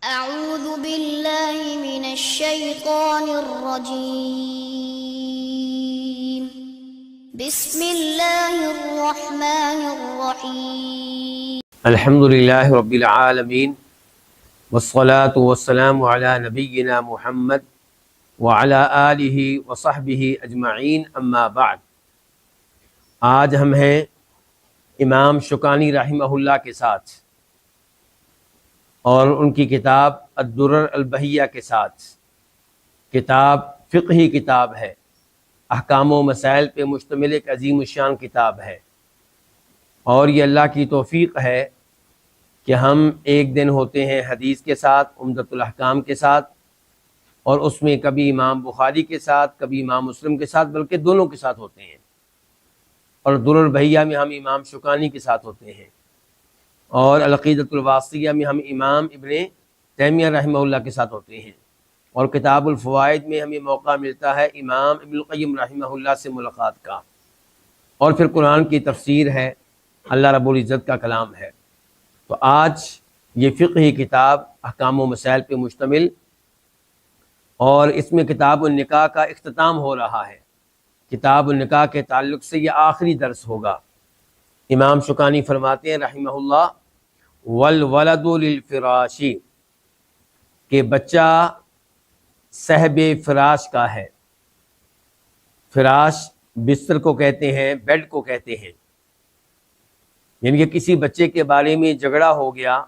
أعوذ بالله من الشيطان الرجيم بسم الله الرحمن الرحيم الحمد للہ رب العالمین والصلاة والسلام علی نبینا محمد وعلی آلہ وصحبہ اجمعین اما بعد۔ آج ہم ہیں امام شوکانی رحمہ اللہ کے ساتھ اور ان کی کتاب الدرر البہیہ کے ساتھ۔ کتاب فقہی کتاب ہے، احکام و مسائل پہ مشتمل ایک عظیم الشان کتاب ہے، اور یہ اللہ کی توفیق ہے کہ ہم ایک دن ہوتے ہیں حدیث کے ساتھ، عمدۃ الاحکام کے ساتھ، اور اس میں کبھی امام بخاری کے ساتھ، کبھی امام مسلم کے ساتھ، بلکہ دونوں کے ساتھ ہوتے ہیں، اور درر البہیہ میں ہم امام شوکانی کے ساتھ ہوتے ہیں، اور العقیدۃ الواسطیہ میں ہم امام ابن تیمیہ رحمہ اللہ کے ساتھ ہوتے ہیں، اور کتاب الفوائد میں ہمیں موقع ملتا ہے امام ابن القیم رحمہ اللہ سے ملاقات کا، اور پھر قرآن کی تفسیر ہے، اللہ رب العزت کا کلام ہے۔ تو آج یہ فقہی کتاب احکام و مسائل پہ مشتمل، اور اس میں کتاب النکاح کا اختتام ہو رہا ہے۔ کتاب النکاح کے تعلق سے یہ آخری درس ہوگا۔ امام شوکانی فرماتے ہیں رحمہ اللہ، والولد للفراشی، کہ بچہ صاحب فراش کا ہے۔ فراش بستر کو کہتے ہیں، بیڈ کو کہتے ہیں، یعنی کہ کسی بچے کے بارے میں جھگڑا ہو گیا،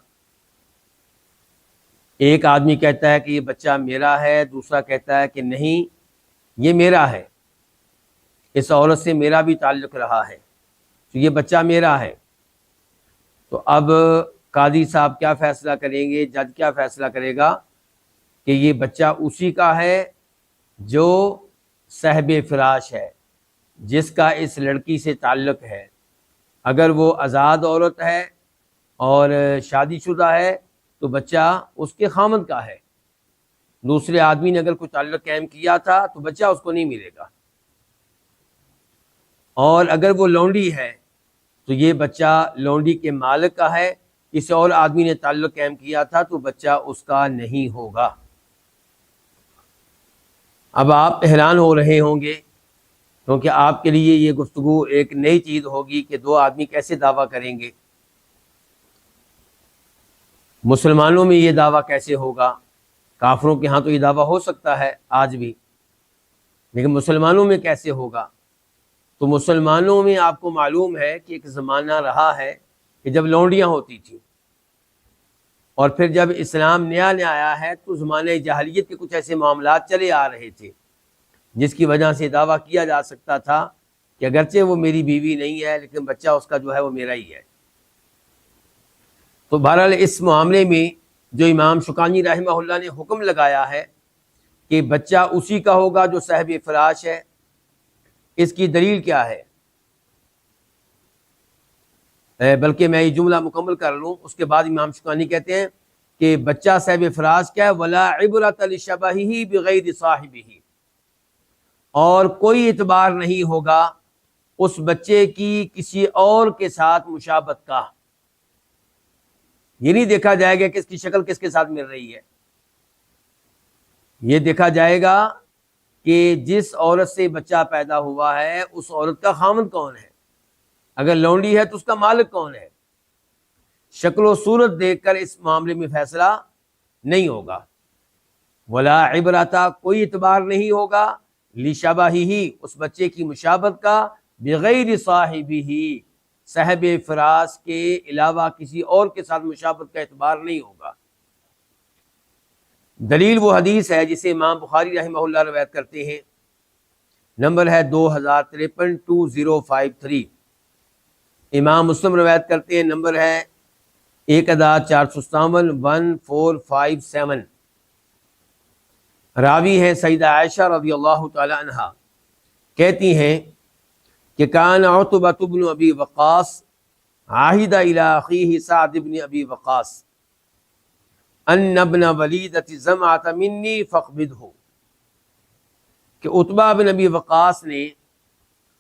ایک آدمی کہتا ہے کہ یہ بچہ میرا ہے، دوسرا کہتا ہے کہ نہیں یہ میرا ہے، اس عورت سے میرا بھی تعلق رہا ہے، تو یہ بچہ میرا ہے۔ تو اب قاضی صاحب کیا فیصلہ کریں گے، جج کیا فیصلہ کرے گا کہ یہ بچہ اسی کا ہے جو صاحب فراش ہے، جس کا اس لڑکی سے تعلق ہے۔ اگر وہ آزاد عورت ہے اور شادی شدہ ہے تو بچہ اس کے خامند کا ہے، دوسرے آدمی نے اگر کوئی تعلق قائم کیا تھا تو بچہ اس کو نہیں ملے گا، اور اگر وہ لونڈی ہے تو یہ بچہ لونڈی کے مالک کا ہے، کسی اور آدمی نے تعلق قائم کیا تھا تو بچہ اس کا نہیں ہوگا۔ اب آپ حیران ہو رہے ہوں گے، کیونکہ آپ کے لیے یہ گفتگو ایک نئی چیز ہوگی کہ دو آدمی کیسے دعویٰ کریں گے، مسلمانوں میں یہ دعویٰ کیسے ہوگا؟ کافروں کے ہاں تو یہ دعویٰ ہو سکتا ہے آج بھی، لیکن مسلمانوں میں کیسے ہوگا؟ تو مسلمانوں میں آپ کو معلوم ہے کہ ایک زمانہ رہا ہے کہ جب لونڈیاں ہوتی تھیں، اور پھر جب اسلام نیا آیا ہے تو زمانہ جاہلیت کے کچھ ایسے معاملات چلے آ رہے تھے جس کی وجہ سے دعویٰ کیا جا سکتا تھا کہ اگرچہ وہ میری بیوی نہیں ہے لیکن بچہ اس کا جو ہے وہ میرا ہی ہے۔ تو بہرحال اس معاملے میں جو امام شوکانی رحمہ اللہ نے حکم لگایا ہے کہ بچہ اسی کا ہوگا جو صاحب فراش ہے، اس کی دلیل کیا ہے؟ بلکہ میں یہ جملہ مکمل کر لوں، اس کے بعد امام شوکانی کہتے ہیں کہ بچہ صاحب فراش کیا ہے؟ وَلَا عِبْرَةَ لِشَبَهِهِ بِغَيْرِ صَاحِبِهِ، اور کوئی اعتبار نہیں ہوگا اس بچے کی کسی اور کے ساتھ مشابہت کا، یہ نہیں دیکھا جائے گا کہ اس کی شکل کس کے ساتھ مل رہی ہے، یہ دیکھا جائے گا کہ جس عورت سے بچہ پیدا ہوا ہے اس عورت کا خامند کون ہے، اگر لونڈی ہے تو اس کا مالک کون ہے۔ شکل و صورت دیکھ کر اس معاملے میں فیصلہ نہیں ہوگا۔ ولا عبرتا، کوئی اعتبار نہیں ہوگا، لشبہہ، اس بچے کی مشابہت کا، بغیر صاحبہ، صاحب فراش کے علاوہ کسی اور کے ساتھ مشابہت کا اعتبار نہیں ہوگا۔ دلیل وہ حدیث ہے جسے امام بخاری رحمہ اللہ روایت کرتے ہیں، نمبر ہے 2053-2053، امام مسلم روایت کرتے ہیں، نمبر ہے 1457-1457، راوی ہیں سیدہ عائشہ رضی اللہ تعالی عنہا، کہتی ہیں کہ کان عتبۃ بن ابی وقاص عاہد الی اخیہ سعد بن ابی وقاص ان ابن ولیدۃ زمعۃ منی فاقبضہ، کہ عتبہ بن ابی وقاص نے،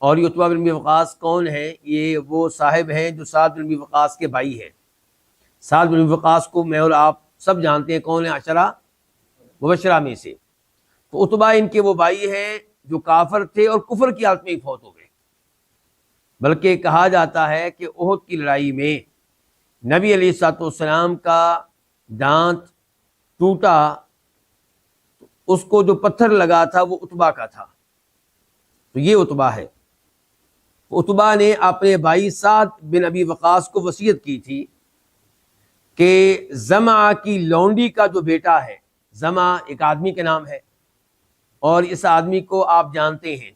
اور یہ عتبہ بن ابی وقاص کون ہیں؟ یہ وہ صاحب ہیں جو سعد بن ابی وقاص کے بھائی ہیں۔ سعد بن ابی وقاص کو میں اور آپ سب جانتے ہیں کون ہے عشرہ مبشرہ میں سے. تو عتبہ ان کے وہ بھائی ہیں جو کافر تھے اور کفر کی حالت میں ہی فوت ہو گئے. بلکہ کہا جاتا ہے کہ احد کی لڑائی میں نبی علیہ الصلوۃ والسلام کا دانت ٹوٹا، اس کو جو پتھر لگا تھا وہ عتبہ کا تھا. تو یہ عتبہ ہے. عتبہ نے اپنے بھائی سعد بن ابی وقاص کو وصیت کی تھی کہ زمعہ کی لونڈی کا جو بیٹا ہے، زمعہ ایک آدمی کا نام ہے اور اس آدمی کو آپ جانتے ہیں.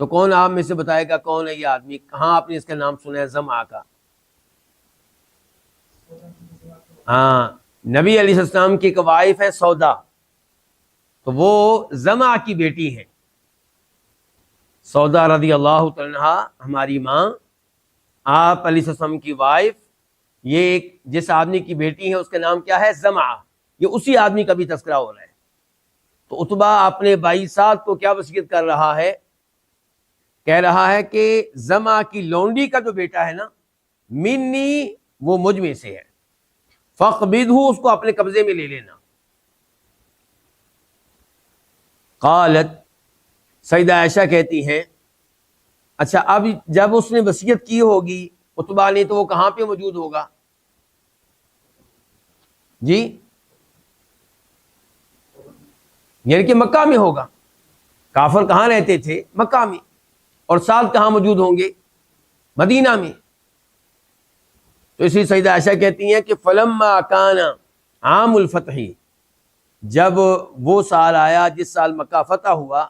تو کون آپ میں سے بتائے گا کون ہے یہ آدمی؟ کہاں آپ نے اس کا نام سنا ہے زمعہ کا؟ ہاں، نبی علیہ السلام کی ایک وائف ہے سودا، تو وہ زمعہ کی بیٹی ہے. سودا رضی اللہ تعالی عنہا ہماری ماں، آپ علیہ السلام کی وائف، یہ ایک جس آدمی کی بیٹی ہے اس کا نام کیا ہے؟ زمعہ. یہ اسی آدمی کا بھی تذکرہ ہو رہا ہے. تو عتبہ اپنے بھائی سعد کو کیا وصیت کر رہا ہے؟ کہہ رہا ہے کہ زمعہ کی لونڈی کا جو بیٹا ہے نا، منی، وہ مجھ میں سے ہے، فاقبضہ، اس کو اپنے قبضے میں لے لینا. قالت، سیدہ عائشہ کہتی ہیں اچھا اب جب اس نے وصیت کی ہوگی عتبہ نے، تو وہ کہاں پہ موجود ہوگا جی؟ یعنی کہ مکہ میں ہوگا. کافر کہاں رہتے تھے؟ مکہ میں. اور سعد کہاں موجود ہوں گے؟ مدینہ میں. تو اسی سیدہ عائشہ کہتی ہیں کہ فلما کان عام الفتح، جب وہ سال آیا جس سال مکہ فتح ہوا،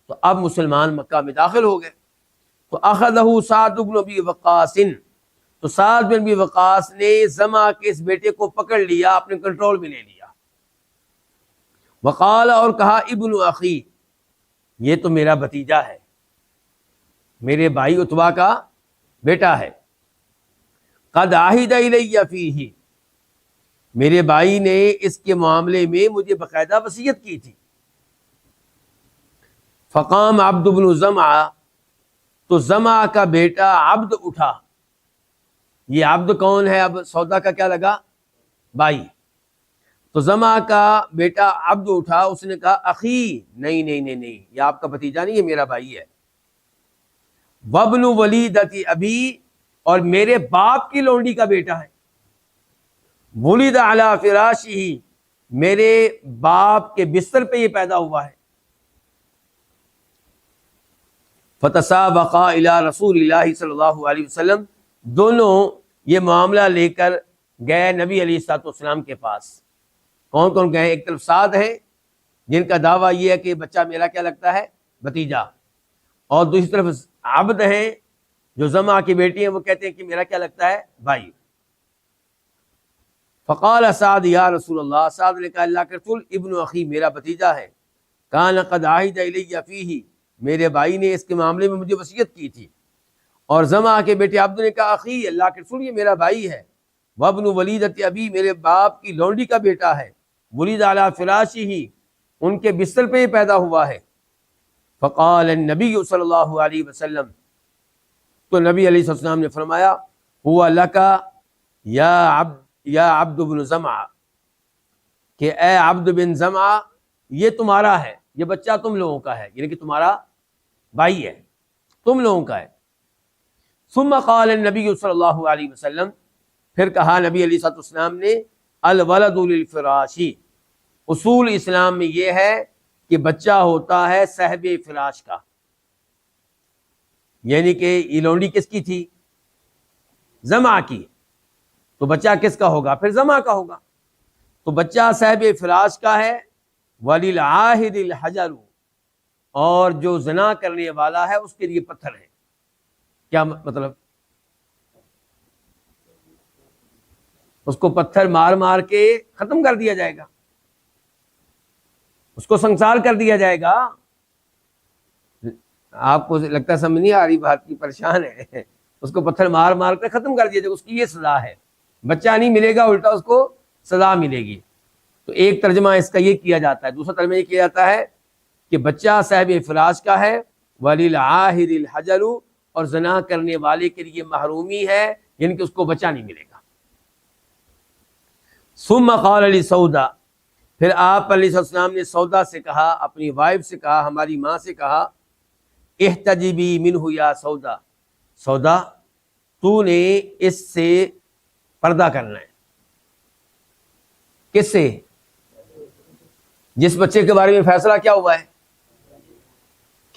تو اب مسلمان مکہ میں داخل ہو گئے. تو اخذہ سعد بن ابی وقاص، تو سعد بن ابی وقاص نے زمعہ کے اس بیٹے کو پکڑ لیا، اپنے کنٹرول میں لے لیا. وقال، اور کہا ابن اخی، یہ تو میرا بھتیجا ہے، میرے بھائی عتبہ کا بیٹا ہے. قد عہد الی فیہ، میرے بھائی نے اس کے معاملے میں مجھے باقاعدہ وصیت کی تھی. فقام عبد بن زمعہ، تو زمعہ کا بیٹا عبد اٹھا. یہ عبد کون ہے؟ اب سودا کا کیا لگا؟ بھائی. تو زمعہ کا بیٹا عبد اٹھا، اس نے کہا اخی، نہیں نہیں نہیں نہیں، یہ آپ کا بھتیجا نہیں، یہ میرا بھائی ہے. وابن ولیدت ابی، اور میرے باپ کی لونڈی کا بیٹا ہے. ولد علی فراشہ، میرے باپ کے بستر پہ یہ پیدا ہوا ہے. فتسابقا الی رسول اللہ صلی اللہ علیہ وسلم، دونوں یہ معاملہ لے کر گئے نبی علیہ الصلوۃ والسلام کے پاس. کون کون گئے؟ ایک طرف سعد ہے جن کا دعویٰ یہ ہے کہ بچہ میرا کیا لگتا ہے؟ بھتیجا. اور دوسری طرف عبد ہیں جو زمعہ کی بیٹی ہیں، وہ کہتے ہیں کہ میرا کیا لگتا ہے؟ بھائی. فقال سعد یا رسول اللہ، سعد نے کہا اللہ کے رسول، ابن اخی، میرا بھتیجا ہے. کان قد عہد الی فیہ، میرے بھائی نے اس کے معاملے میں مجھے وصیت کی تھی. اور زمعہ کے بیٹے عبد نے کہا اخی، اللہ کے رسول، یہ میرا بھائی ہے. وابن ولیدت ابی، میرے باپ کی لونڈی کا بیٹا ہے. ولد علی فراشہ، ان کے بستر پہ یہ پیدا ہوا ہے. فقال النبی صلی اللہ علیہ وسلم، تو نبی علیہ السلام نے فرمایا ہوا لکا یا عبد بن زمعہ، کہ اے عبد بن زمعہ، یہ تمہارا ہے، یہ بچہ تم لوگوں کا ہے، یعنی کہ تمہارا بھائی ہے، تم لوگوں کا ہے. ثم قال النبی صلی اللہ علیہ وسلم، پھر کہا نبی علیہ السلام نے الولد للفراش، اصول اسلام میں یہ ہے کہ بچہ ہوتا ہے صاحب فراش کا. یعنی کہ یہ لونڈی کس کی تھی؟ زمعہ کی. تو بچہ کس کا ہوگا؟ پھر زمعہ کا ہوگا. تو بچہ صاحب فراش کا ہے. وللعاہد الحجر، اور جو زنا کرنے والا ہے اس کے لیے پتھر ہے. کیا مطلب؟ اس کو پتھر مار مار کے ختم کر دیا جائے گا، اس کو سنسار کر دیا جائے گا. آپ کو لگتا سمجھ نہیں آ رہی بات کی؟ پریشان ہے. اس کو پتھر مار مار کر ختم کر دیا جائے گا، اس کی یہ سزا ہے. بچہ نہیں ملے گا، الٹا اس کو سزا ملے گی. تو ایک ترجمہ اس کا یہ کیا جاتا ہے. دوسرا ترجمہ یہ کیا جاتا ہے کہ بچہ صاحب فراش کا ہے، وللعاہد الحجر، اور زنا کرنے والے کے لیے محرومی ہے، یعنی کہ اس کو بچہ نہیں ملے گا. ثم قال لسودا، پھر آپ علیہ السلام نے سودا سے کہا، اپنی وائف سے کہا، ہماری ماں سے کہا، احتجبی منہ یا سودا، سودا تو نے اس سے پردہ کرنا ہے۔ کس سے؟ جس بچے کے بارے میں فیصلہ کیا ہوا ہے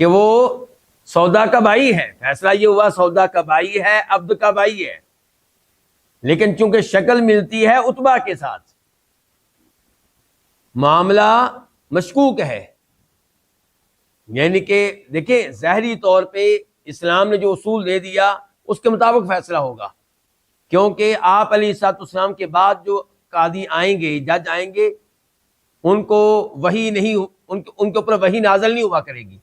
کہ وہ سودا کا بھائی ہے، فیصلہ یہ ہوا سودا کا بھائی ہے، عبد کا بھائی ہے، لیکن چونکہ شکل ملتی ہے عتبہ کے ساتھ، معاملہ مشکوک ہے، یعنی کہ دیکھیں ظاہری طور پہ اسلام نے جو اصول دے دیا اس کے مطابق فیصلہ ہوگا، کیونکہ آپ علیہ السلام کے بعد جو قاضی آئیں گے، جج آئیں گے، ان کو وحی نہیں، ان کے اوپر وحی نازل نہیں ہوا کرے گی،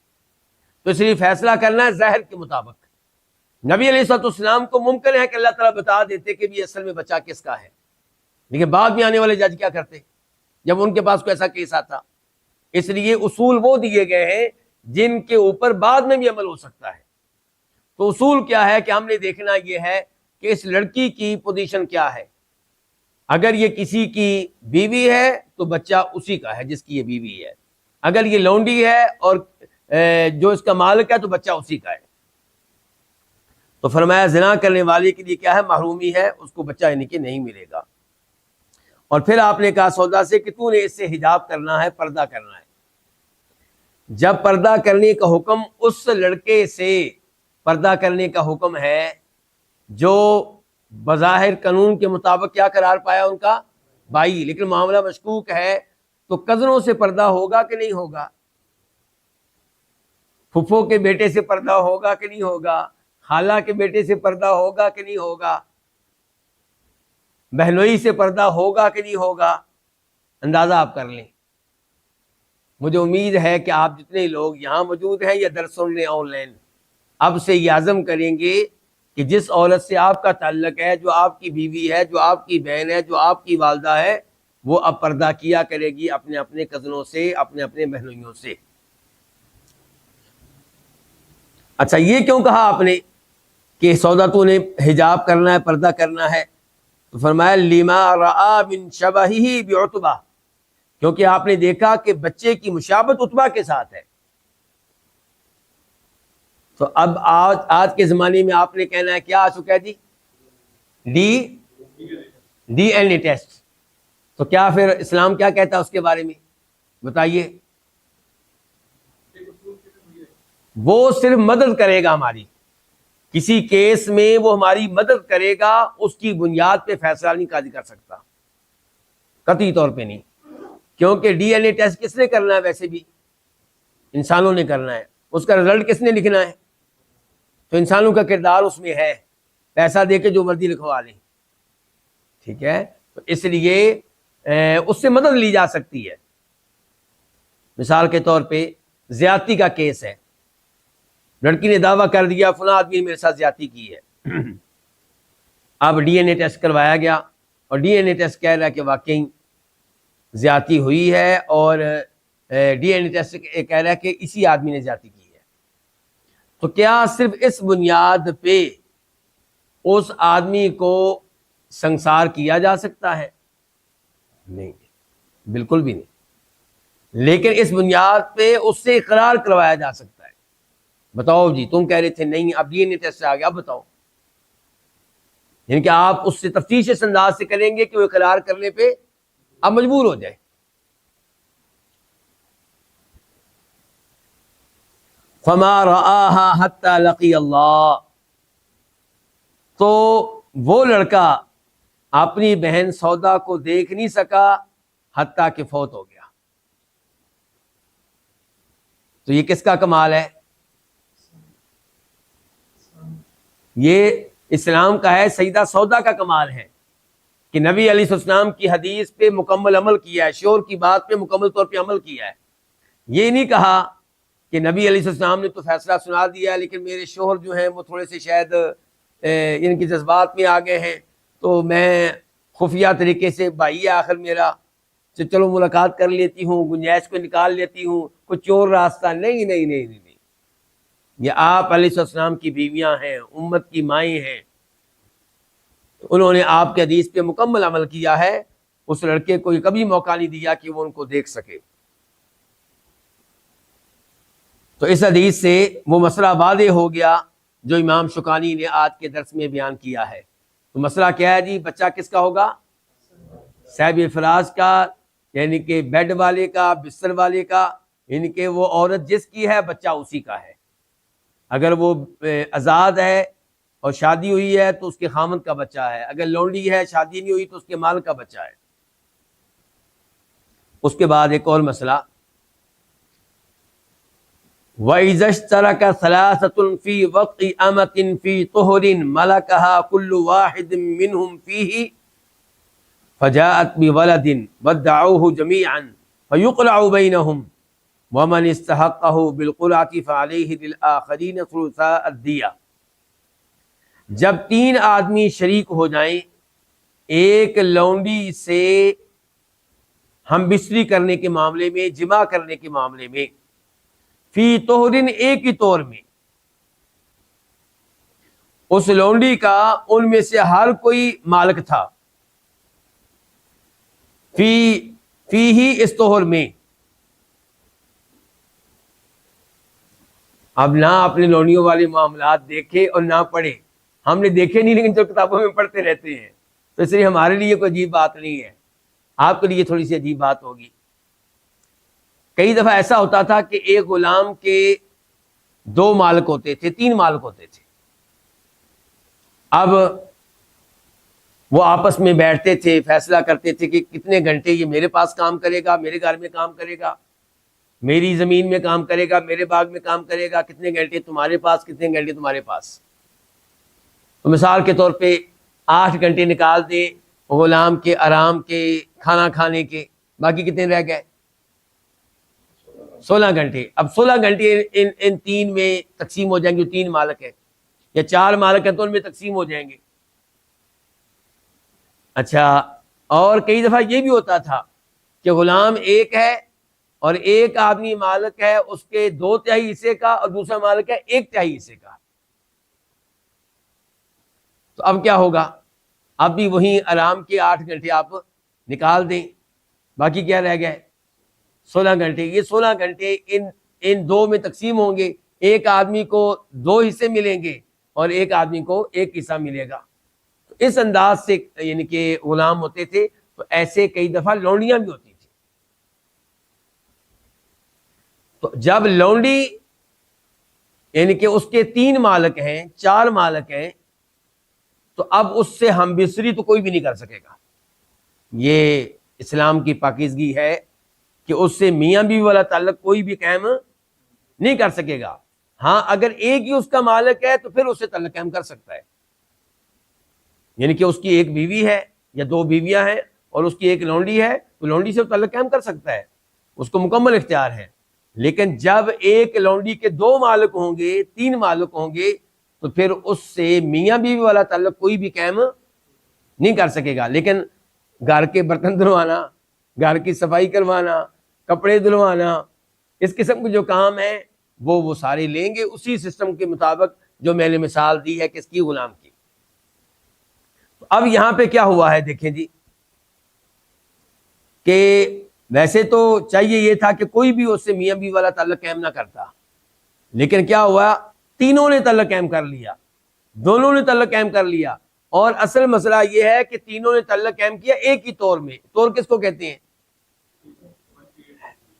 تو اس لیے فیصلہ کرنا ہے ظاہر کے مطابق۔ نبی علیہ السلام کو ممکن ہے کہ اللہ تعالیٰ بتا دیتے کہ بھی اصل میں بچہ کس کا ہے، لیکن بعد میں آنے والے جج کیا کرتے جب ان کے پاس کوئی ایسا کیس آتا؟ اس لیے اصول وہ دیے گئے ہیں جن کے اوپر بعد میں بھی عمل ہو سکتا ہے۔ تو اصول کیا ہے کہ ہم نے دیکھنا یہ ہے کہ اس لڑکی کی پوزیشن کیا ہے، اگر یہ کسی کی بیوی ہے تو بچہ اسی کا ہے جس کی یہ بیوی ہے، اگر یہ لونڈی ہے اور جو اس کا مالک ہے تو بچہ اسی کا ہے۔ تو فرمایا زنا کرنے والے کے لیے کیا ہے؟ محرومی ہے، اس کو بچہ یعنی کہ نہیں ملے گا۔ اور پھر آپ نے کہا سودا سے کہ تو نے اس سے حجاب کرنا ہے، پردہ کرنا ہے۔ جب پردہ کرنے کا حکم اس لڑکے سے پردہ کرنے کا حکم ہے جو بظاہر قانون کے مطابق کیا قرار پایا ان کا بھائی، لیکن معاملہ مشکوک ہے، تو کزنوں سے پردہ ہوگا کہ نہیں ہوگا؟ پھپھو کے بیٹے سے پردہ ہوگا کہ نہیں ہوگا؟ خالہ کے بیٹے سے پردہ ہوگا کہ نہیں ہوگا؟ بہنوئی سے پردہ ہوگا کہ نہیں ہوگا؟ اندازہ آپ کر لیں۔ مجھے امید ہے کہ آپ جتنے لوگ یہاں موجود ہیں یا درس سن رہے آن لائن، اب سے یہ عزم کریں گے کہ جس عورت سے آپ کا تعلق ہے، جو آپ کی بیوی ہے، جو آپ کی بہن ہے، جو آپ کی والدہ ہے، وہ اب پردہ کیا کرے گی اپنے اپنے کزنوں سے، اپنے اپنے بہنوئیوں سے۔ اچھا یہ کیوں کہا آپ نے کہ سودا تو نے حجاب کرنا ہے، پردہ کرنا ہے؟ تو فرمایا لما رآ من شبہہ بعتبہ، کیونکہ آپ نے دیکھا کہ بچے کی مشابہت عتبہ کے ساتھ ہے۔ تو اب آج کے زمانے میں آپ نے کہنا ہے کیا آ چکا ہے جی؟ ڈی این اے ٹیسٹ۔ تو کیا پھر اسلام کیا کہتا ہے اس کے بارے میں بتائیے؟ وہ صرف مدد کرے گا ہماری، کسی کیس میں وہ ہماری مدد کرے گا، اس کی بنیاد پہ فیصلہ نہیں قاضی کر سکتا، قطعی طور پہ نہیں، کیونکہ ڈی این اے ٹیسٹ کس نے کرنا ہے؟ ویسے بھی انسانوں نے کرنا ہے، اس کا رزلٹ کس نے لکھنا ہے؟ تو انسانوں کا کردار اس میں ہے، پیسہ دے کے جو مرضی لکھوا لیں، ٹھیک ہے؟ تو اس لیے اس سے مدد لی جا سکتی ہے۔ مثال کے طور پہ زیادتی کا کیس ہے، لڑکی نے دعویٰ کر دیا فلاں آدمی نے میرے ساتھ زیادتی کی ہے، اب ڈی این اے ٹیسٹ کروایا گیا اور ڈی این اے ٹیسٹ کہہ رہا ہے کہ واقعی زیادتی ہوئی ہے، اور ڈی این اے ٹیسٹ کہہ رہا ہے کہ اسی آدمی نے زیادتی کی ہے، تو کیا صرف اس بنیاد پہ اس آدمی کو سنسار کیا جا سکتا ہے؟ نہیں، بالکل بھی نہیں، لیکن اس بنیاد پہ اس سے اقرار کروایا جا سکتا ہے۔ بتاؤ جی تم کہہ رہے تھے نہیں، اب ڈی این اے ٹیسٹ سے آ گیا، اب بتاؤ، یعنی کہ آپ اس سے تفتیش اس انداز سے کریں گے کہ وہ اقرار کرنے پہ آپ مجبور ہو جائے۔ فما رآها حتى لقي اللہ، تو وہ لڑکا اپنی بہن سودا کو دیکھ نہیں سکا حتیٰ کہ فوت ہو گیا۔ تو یہ کس کا کمال ہے؟ یہ اسلام کا ہے، سیدہ سودا کا کمال ہے کہ نبی علیہ السلام کی حدیث پہ مکمل عمل کیا ہے، شوہر کی بات پہ مکمل طور پہ عمل کیا ہے۔ یہ نہیں کہا کہ نبی علیہ السلام نے تو فیصلہ سنا دیا لیکن میرے شوہر جو ہیں وہ تھوڑے سے شاید ان کے جذبات میں آ گئے ہیں، تو میں خفیہ طریقے سے، بھائی آخر میرا، چلو ملاقات کر لیتی ہوں، گنجائش کو نکال لیتی ہوں، کوئی چور راستہ نہیں نہیں نہیں نہیں۔ یہ آپ علیہ السلام کی بیویاں ہیں، امت کی مائیں ہیں، انہوں نے آپ کے حدیث پہ مکمل عمل کیا ہے، اس لڑکے کو کبھی موقع نہیں دیا کہ وہ ان کو دیکھ سکے۔ تو اس حدیث سے وہ مسئلہ واضح ہو گیا جو امام شوکانی نے آج کے درس میں بیان کیا ہے۔ تو مسئلہ کیا ہے جی؟ بچہ کس کا ہوگا؟ صاحب فراز کا، یعنی کہ بیڈ والے کا، بستر والے کا، یعنی کہ وہ عورت جس کی ہے بچہ اسی کا ہے۔ اگر وہ آزاد ہے اور شادی ہوئی ہے تو اس کے خامند کا بچہ ہے، اگر لونڈی ہے شادی نہیں ہوئی تو اس کے مال کا بچہ ہے۔ اس کے بعد ایک اور مسئلہ، وَإِذَا اشْتَرَكَ ثَلَاثَةٌ فِي وَطْءِ أَمَةٍ فِي طُهْرٍ مَلَكَهَا كُلُّ وَاحِدٍ مِّنْهُمْ فِيهِ فَجَاءَتْ بِوَلَدٍ وَادَّعُوهُ جَمِيعًا فَيُقْرَعُ بَيْنَهُمْ وَمَنِ اسْتَحَقَّهُ بِالْقُرْعَةِ فَعَلَيْهِ لِلْآخَرِينَ ثُلُثَا الدِّيَةِ۔ جب تین آدمی شریک ہو جائیں ایک لونڈی سے ہم بستری کرنے کے معاملے میں، جمع کرنے کے معاملے میں، فی طہرن ایک ہی طور میں، اس لونڈی کا ان میں سے ہر کوئی مالک تھا، فی ہی اس طہر میں۔ اب نہ اپنے لونڈیوں والے معاملات دیکھے اور نہ پڑھے، ہم نے دیکھے نہیں لیکن جو کتابوں میں پڑھتے رہتے ہیں، تو اس لیے ہمارے لیے کوئی عجیب بات نہیں ہے، آپ کے لیے تھوڑی سی عجیب بات ہوگی۔ کئی دفعہ ایسا ہوتا تھا کہ ایک غلام کے دو مالک ہوتے تھے، تین مالک ہوتے تھے، اب وہ آپس میں بیٹھتے تھے، فیصلہ کرتے تھے کہ کتنے گھنٹے یہ میرے پاس کام کرے گا، میرے گھر میں کام کرے گا، میری زمین میں کام کرے گا، میرے باغ میں کام کرے گا، کتنے گھنٹے تمہارے پاس، کتنے گھنٹے تمہارے پاس۔ تو مثال کے طور پہ 8 گھنٹے نکال دیں غلام کے آرام کے، کھانا کھانے کے، باقی کتنے رہ گئے؟ 16 گھنٹے۔ اب 16 گھنٹے ان تین میں تقسیم ہو جائیں گے، جو تین مالک ہیں، یا 4 مالک ہیں تو ان میں تقسیم ہو جائیں گے۔ اچھا، اور کئی دفعہ یہ بھی ہوتا تھا کہ غلام ایک ہے اور ایک آدمی مالک ہے اس کے 2/3 حصے کا، اور دوسرا مالک ہے 1/3 حصے کا۔ تو اب کیا ہوگا؟ اب بھی وہیں آرام کے 8 گھنٹے آپ نکال دیں، باقی کیا رہ گئے؟ 16 گھنٹے۔ یہ 16 گھنٹے ان دو میں تقسیم ہوں گے، ایک آدمی کو 2 حصے ملیں گے اور ایک آدمی کو 1 حصہ ملے گا۔ تو اس انداز سے یعنی کہ غلام ہوتے تھے، تو ایسے کئی دفعہ لونڈیاں بھی ہوتی تھی۔ تو جب لونڈی یعنی کہ اس کے 3 مالک ہیں، 4 مالک ہیں، تو اب اس سے ہم بستری تو کوئی بھی نہیں کر سکے گا۔ یہ اسلام کی پاکیزگی ہے کہ اس سے میاں بیوی والا تعلق کوئی بھی قائم نہیں کر سکے گا۔ ہاں، اگر ایک ہی اس کا مالک ہے تو پھر اس سے تعلق قائم کر سکتا ہے، یعنی کہ اس کی ایک بیوی ہے یا 2 بیویاں ہیں اور اس کی ایک لونڈی ہے، تو لونڈی سے تعلق قائم کر سکتا ہے، اس کو مکمل اختیار ہے۔ لیکن جب ایک لونڈی کے 2 مالک ہوں گے، 3 مالک ہوں گے، تو پھر اس سے میاں بیوی والا تعلق کوئی بھی قائم نہیں کر سکے گا۔ لیکن گھر کے برتن دھلوانا، گھر کی صفائی کروانا، کپڑے دھلوانا، اس قسم کے جو کام ہیں وہ سارے لیں گے اسی سسٹم کے مطابق جو میں نے مثال دی ہے کس کی؟ غلام کی۔ تو اب یہاں پہ کیا ہوا ہے دیکھیں جی، کہ ویسے تو چاہیے یہ تھا کہ کوئی بھی اس سے میاں بیوی والا تعلق قائم نہ کرتا، لیکن کیا ہوا؟ تینوں نے تعلق قائم کر لیا، دونوں نے تعلق قائم کر لیا۔ اور اصل مسئلہ یہ ہے کہ تینوں نے تعلق قائم کیا ایک ہی طور میں۔ طور کس کو کہتے ہیں؟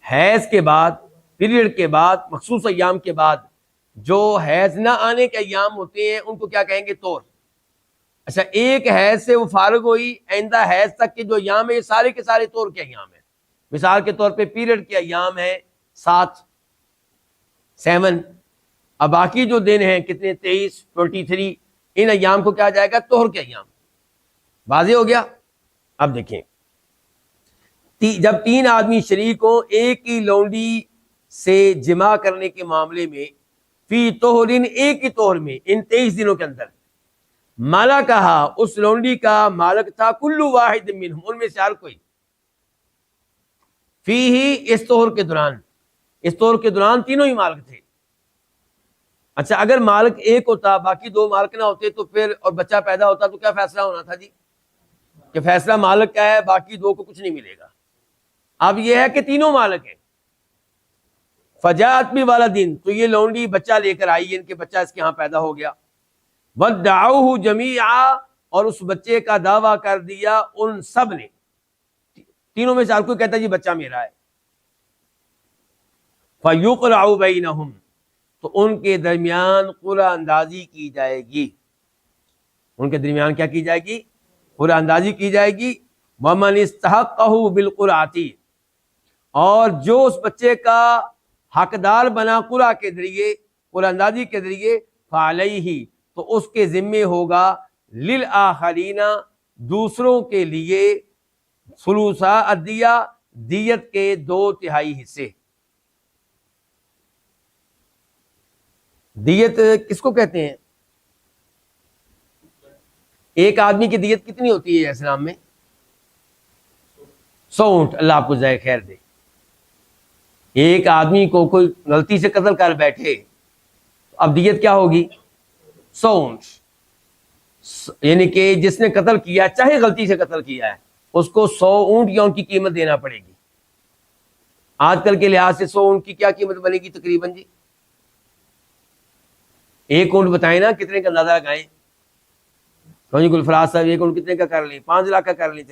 حیض کے بعد، پیریڈ کے بعد، مخصوص ایام کے بعد جو حیض نہ آنے کے ایام ہوتے ہیں ان کو کیا کہیں گے؟ طور۔ اچھا، ایک حیض سے وہ فارغ ہوئی، آئندہ حیض تک کے جو ایام ہیں یہ سارے کے سارے طور کے ایام ہیں۔ مثال کے طور پہ پیریڈ کے ایام ہیں 7 اب باقی جو دن ہیں کتنے؟ 23 23، ان ایام کو کیا جائے گا؟ طہر کے ایام۔ واضح ہو گیا؟ اب دیکھیں، جب 3 آدمی شریک ہوں ایک ہی لونڈی سے جمع کرنے کے معاملے میں، فی طہرن ایک ہی طہر میں، ان 23 دنوں کے اندر، مالا کہا اس لونڈی کا مالک تھا کل واحد منہم، ان میں سے ہر کوئی، فی ہی اس طہر کے دوران، اس طہر کے دوران تینوں ہی مالک تھے۔ اچھا، اگر مالک ایک ہوتا باقی 2 مالک نہ ہوتے تو پھر اور بچہ پیدا ہوتا تو کیا فیصلہ ہونا تھا جی؟ کہ فیصلہ مالک کا ہے، باقی دو کو کچھ نہیں ملے گا۔ اب یہ ہے کہ تینوں مالک ہیں۔ فجاءت بولدن، تو یہ لونڈی بچہ لے کر آئی، ان کے بچہ اس کے ہاں پیدا ہو گیا۔ وادعوہ جمیعا، اور اس بچے کا دعویٰ کر دیا ان سب نے، تینوں میں سے ہر کوئی کہتا ہے جی بچہ میرا ہے۔ فیقرع بینہم، تو ان کے درمیان قرعہ اندازی کی جائے گی، ان کے درمیان کیا کی جائے گی؟ قرعہ اندازی کی جائے گی۔ ومن استحقہ بالقرعۃ، اور جو اس بچے کا حقدار بنا قرعہ کے ذریعے، قرعہ اندازی کے ذریعے، فعلیہ، تو اس کے ذمے ہوگا، للآخرین، دوسروں کے لیے، ثلثا الدیہ، دیت کے 2/3 حصے۔ دیت کس کو کہتے ہیں؟ ایک آدمی کی دیت کتنی ہوتی ہے اسلام میں؟ 100 اونٹ۔ اللہ آپ کو جزائے خیر دے۔ ایک آدمی کو کوئی غلطی سے قتل کر بیٹھے، اب دیت کیا ہوگی؟ 100 اونٹ۔ یعنی کہ جس نے قتل کیا، چاہے غلطی سے قتل کیا ہے، اس کو 100 اونٹ یا ان کی قیمت دینا پڑے گی۔ آج کل کے لحاظ سے 100 اونٹ کی کیا قیمت بنے گی تقریباً جی؟ ایک اونٹ بتائیں نا کتنے کا اندازہ لگائیں؟ جی گلفراز صاحب ایک اونٹ کتنے کا کر لیں؟ 5 لاکھ کا کر لیں،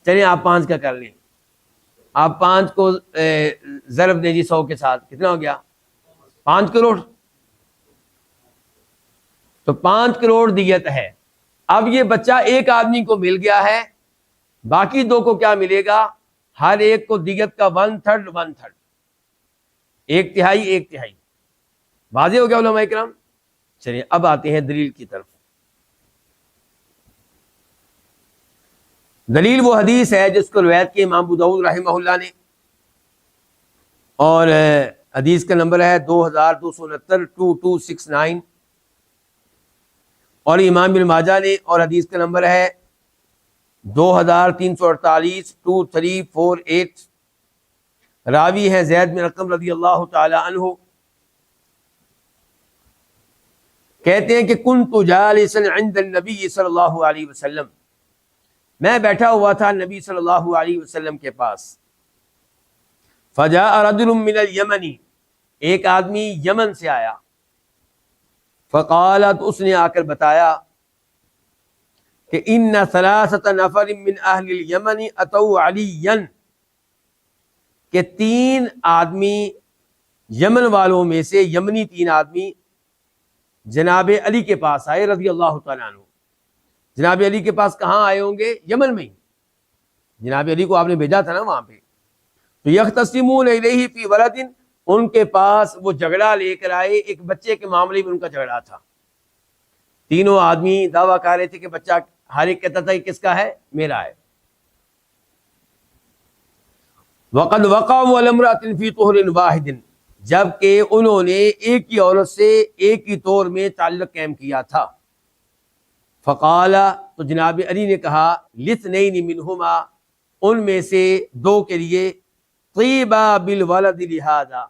چلیں آپ 5 کا کر لیں۔ آپ 5 کو ضرب دیں جی 100 کے ساتھ، کتنا ہو گیا؟ 5 کروڑ۔ تو 5 کروڑ دیت ہے۔ اب یہ بچہ ایک آدمی کو مل گیا ہے، باقی دو کو کیا ملے گا؟ ہر ایک کو دیت کا 1/3 1/3، 1/3 1/3۔ واضح ہو گیا علماء کرام؟ چلیے اب آتے ہیں دلیل کی طرف۔ دلیل وہ حدیث ہے جس کو روایت کی امام ابو داؤد رحمہ اللہ نے، اور حدیث کا نمبر ہے 2269 2269، اور امام ابن ماجہ نے، اور حدیث کا نمبر ہے 2348 2348۔ راوی ہے زید بن ارقم رضی اللہ تعالی عنہ، کہتے ہیں کہ کنت جالسا عند النبی صلی اللہ علیہ وسلم، میں بیٹھا ہوا تھا نبی صلی اللہ علیہ وسلم کے پاس۔ فجاء رجل من الیمن، ایک آدمی یمن سے آیا۔ فقال، تو اس نے آ کر بتایا کہ ان 3 نفر من اہل الیمن اتوا علیا، کہ 3 آدمی یمن والوں میں سے، یمنی 3 آدمی جناب علی کے پاس آئے رضی اللہ تعالیٰ عنہ۔ جناب علی کے پاس کہاں آئے ہوں گے؟ یمن میں ہی۔ جناب علی کو آپ نے بھیجا تھا نا وہاں پہ۔ تو یختصمون الیہ فی ولد، ان کے پاس وہ جھگڑا لے کر آئے، ایک بچے کے معاملے میں ان کا جھگڑا تھا۔ تینوں آدمی دعویٰ کر رہے تھے کہ بچہ، ہر ایک کہتا تھا کہ کس کا ہے؟ میرا ہے۔ وقد وقعوا علی امرأۃ فی طہر واحد، جبکہ انہوں نے ایک ہی عورت سے ایک ہی طور میں تعلق قائم کیا تھا۔ فقال، تو جناب علی نے کہا، لاثنین منہما، ان میں سے 2 کے لیے، طیبا بالولد لہذا،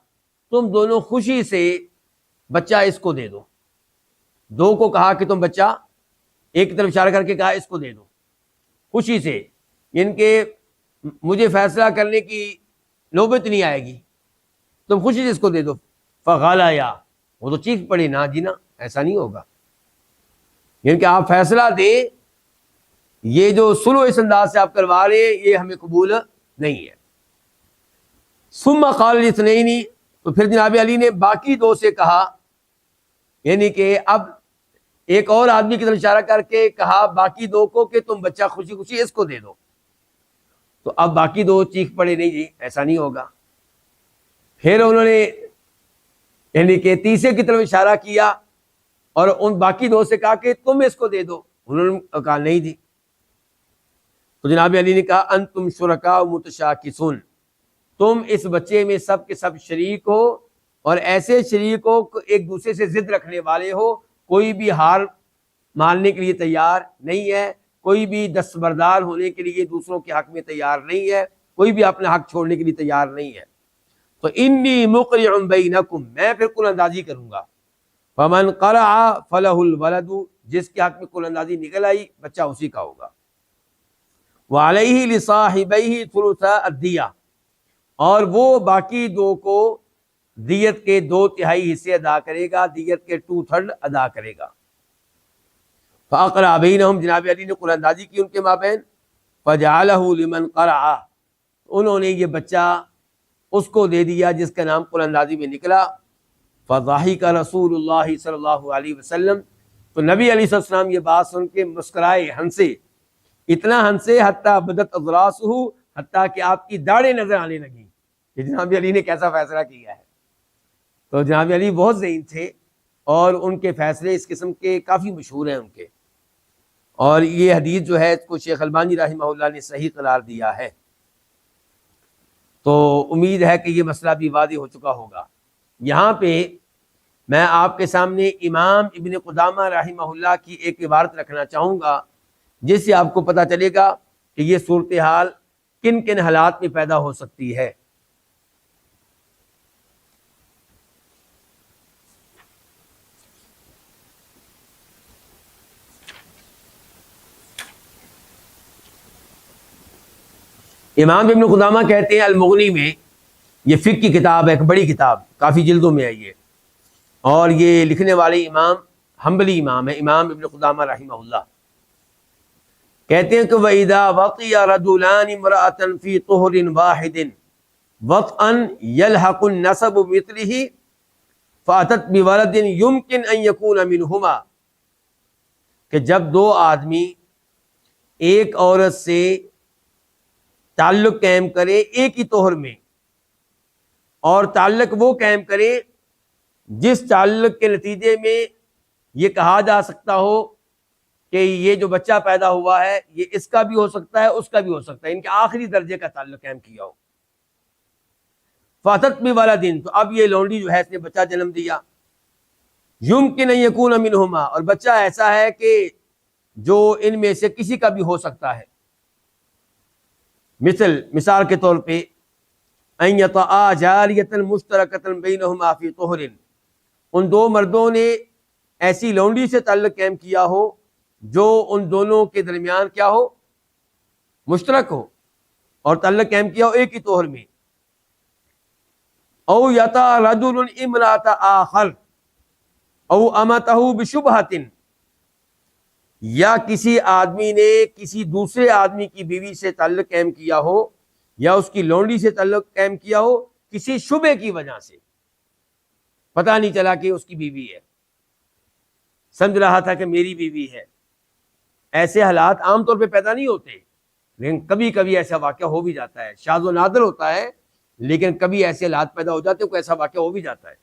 تم دونوں خوشی سے بچہ اس کو دے دو۔ 2 کو کہا کہ تم بچہ، ایک کی طرف اشارہ کر کے کہا اس کو دے دو خوشی سے، ان کے مجھے فیصلہ کرنے کی نوبت نہیں آئے گی، تم خوشی سے اس کو دے دو۔ فغالا، وہ تو چیخ پڑی، نا جی نا، ایسا نہیں ہوگا، یعنی کہ آپ فیصلہ دیں، یہ جو سلو اس انداز سے آپ کروا رہے ہیں یہ ہمیں قبول نہیں ہے۔ ثم قال الاثنین، تو پھر جناب علی نے باقی 2 سے کہا، یعنی کہ اب ایک اور آدمی کی طرف اشارہ کر کے کہا باقی 2 کو کہ تم بچہ خوشی خوشی اس کو دے دو۔ تو اب باقی 2 چیخ پڑے، نہیں جی ایسا نہیں ہوگا۔ پھر انہوں نے یعنی کہ تیسرے کی طرف اشارہ کیا اور ان باقی 2 سے کہا کہ تم اس کو دے دو، انہوں نے کہا نہیں جی۔ تو جناب علی نے کہا انتم شرکاء متشاکسون، تم اس بچے میں سب کے سب شریک ہو، اور ایسے شریک ہو ایک دوسرے سے ضد رکھنے والے ہو، کوئی بھی ہار ماننے کے لیے تیار نہیں ہے، کوئی بھی دستبردار ہونے کے لیے دوسروں کے حق میں تیار نہیں ہے، کوئی بھی اپنا حق چھوڑنے کے لیے تیار نہیں ہے۔ تو انی مقرع بینکم، میں پھر قرعہ اندازی کروں گا۔ فمن قرع فلہ الولد، جس کے حق میں قرعہ اندازی نکل آئی بچہ اسی کا ہوگا۔ وعلیہ لصاحبیہ ثلث الدیہ، اور وہ باقی دو کو دیت کے 2/3 حصے ادا کرے گا، دیت کے 2/3 ادا کرے گا۔ فاقرأ بینہم، جناب علی نے قرآن اندازی کی ان کے مابین، فجعلہ لمن قرأ، انہوں نے یہ بچہ اس کو دے دیا جس کا نام قرآن اندازی میں نکلا۔ فضحک رسول اللہ صلی اللہ علیہ وسلم، تو نبی علیہ السلام یہ بات سن کے مسکرائے، ہنسے، اتنا ہنسے حتیٰ بدت اضراسہ، حتیٰ کہ آپ کی داڑھیں نظر آنے لگیں کہ جناب علی نے کیسا فیصلہ کیا ہے۔ تو جناب علی بہت ذہین تھے اور ان کے فیصلے اس قسم کے کافی مشہور ہیں ان کے، اور یہ حدیث جو ہے اس کو شیخ البانی رحمہ اللہ نے صحیح قرار دیا ہے۔ تو امید ہے کہ یہ مسئلہ بھی واضح ہو چکا ہوگا۔ یہاں پہ میں آپ کے سامنے امام ابن قدامہ رحمہ اللہ کی ایک عبارت رکھنا چاہوں گا، جس سے آپ کو پتہ چلے گا کہ یہ صورتحال کن کن حالات میں پیدا ہو سکتی ہے۔ امام ابن قدامہ کہتے ہیں المغنی میں، یہ فقہ کی کتاب ہے، ایک بڑی کتاب، کافی جلدوں میں ہے یہ، اور یہ لکھنے والے امام حنبلی امام ہے، امام ابن قدامہ رحمہ اللہ، کہتے ہیں کہ وَإِذَا وَطِيَ رَجُلَانِ امْرَأَةً فِي طُهْرٍ وَاحِدٍ وَطْئًا يَلْحَقُ النَّسَبُ بِمِثْلِهِ فَأَتَتْ بِوَلَدٍ يُمْكِنْ أَن يَكُونَ مِنْهُمَا، کہ جب دو آدمی ایک عورت سے تعلق قائم کرے ایک ہی طہر میں، اور تعلق وہ قائم کرے جس تعلق کے نتیجے میں یہ کہا جا سکتا ہو کہ یہ جو بچہ پیدا ہوا ہے یہ اس کا بھی ہو سکتا ہے اس کا بھی ہو سکتا ہے، ان کے آخری درجے کا تعلق قائم کیا ہو۔ فاتت بولدن، تو اب یہ لونڈی جو ہے اس نے بچہ جنم دیا، یمکن ان یکون منہما، اور بچہ ایسا ہے کہ جو ان میں سے کسی کا بھی ہو سکتا ہے۔ مثال کے طور پہ ان یطعا جاریۃ مشترکۃ بینہما فی طہر، ان دو مردوں نے ایسی لونڈی سے تعلق قائم کیا ہو جو ان دونوں کے درمیان کیا ہو، مشترک ہو، اور تعلق قائم کیا ہو ایک ہی طہر میں۔ او یطع رجل امرأۃ آخر او امتہ بشبہۃ، یا کسی آدمی نے کسی دوسرے آدمی کی بیوی سے تعلق قائم کیا ہو، یا اس کی لونڈی سے تعلق قائم کیا ہو کسی شبہ کی وجہ سے، پتہ نہیں چلا کہ اس کی بیوی ہے، سمجھ رہا تھا کہ میری بیوی ہے۔ ایسے حالات عام طور پہ پیدا نہیں ہوتے، لیکن کبھی کبھی ایسا واقعہ ہو بھی جاتا ہے، شاذ و نادر ہوتا ہے، لیکن کبھی ایسے حالات پیدا ہو جاتے ہیں، کوئی ایسا واقعہ ہو بھی جاتا ہے۔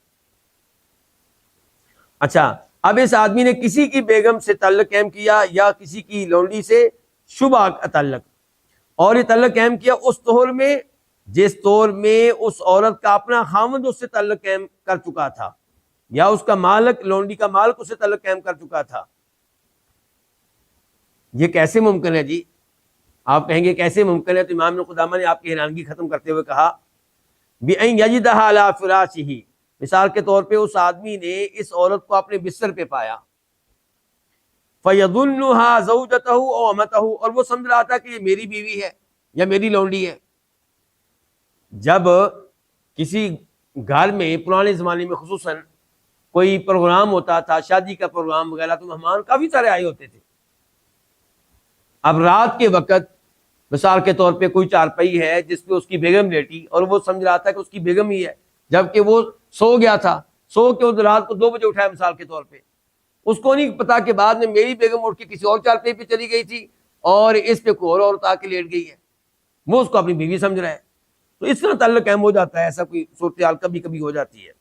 اچھا، اب اس آدمی نے کسی کی بیگم سے تعلق قائم کیا یا کسی کی لونڈی سے شبہ تعلق، اور یہ تعلق قائم کیا اس طور میں جس طور میں اس عورت کا اپنا خاوند اس سے تعلق قائم کر چکا تھا، یا اس کا مالک، لونڈی کا مالک اس سے تعلق قائم کر چکا تھا۔ یہ کیسے ممکن ہے جی؟ آپ کہیں گے کیسے ممکن ہے؟ تو امام ابن قدامہ نے آپ کی حیرانگی ختم کرتے ہوئے کہا بِأَن يَجِدَهَا عَلَى فِرَاشِهِ، مثال کے طور پہ اس آدمی نے اس عورت کو اپنے بستر پہ پایا، فَيَظُنُّهَا زَوْجَتَهُ أَوْ أَمَتَهُ، اور وہ سمجھ رہا تھا کہ یہ میری بیوی ہے یا میری لونڈی ہے۔ جب کسی گھر میں پرانے زمانے میں خصوصاً کوئی پروگرام ہوتا تھا، شادی کا پروگرام وغیرہ، تو مہمان کافی سارے آئے ہوتے تھے۔ اب رات کے وقت مثال کے طور پہ کوئی چارپائی ہے جس پہ اس کی بیگم لیٹی، اور وہ سمجھ رہا تھا کہ اس کی بیگم ہی ہے، جبکہ وہ سو گیا تھا، سو کے اس رات کو 2 بجے اٹھایا مثال کے طور پہ، اس کو نہیں پتا کہ بعد میں میری بیگم اٹھ کے کسی اور چارپائی پہ چلی گئی تھی اور اس پہ کوئی اور عورت آ کے لیٹ گئی ہے، وہ اس کو اپنی بیوی سمجھ رہا ہے۔ تو اس طرح تعلق قائم ہو جاتا ہے، ایسا کوئی صورتحال کبھی کبھی ہو جاتی ہے۔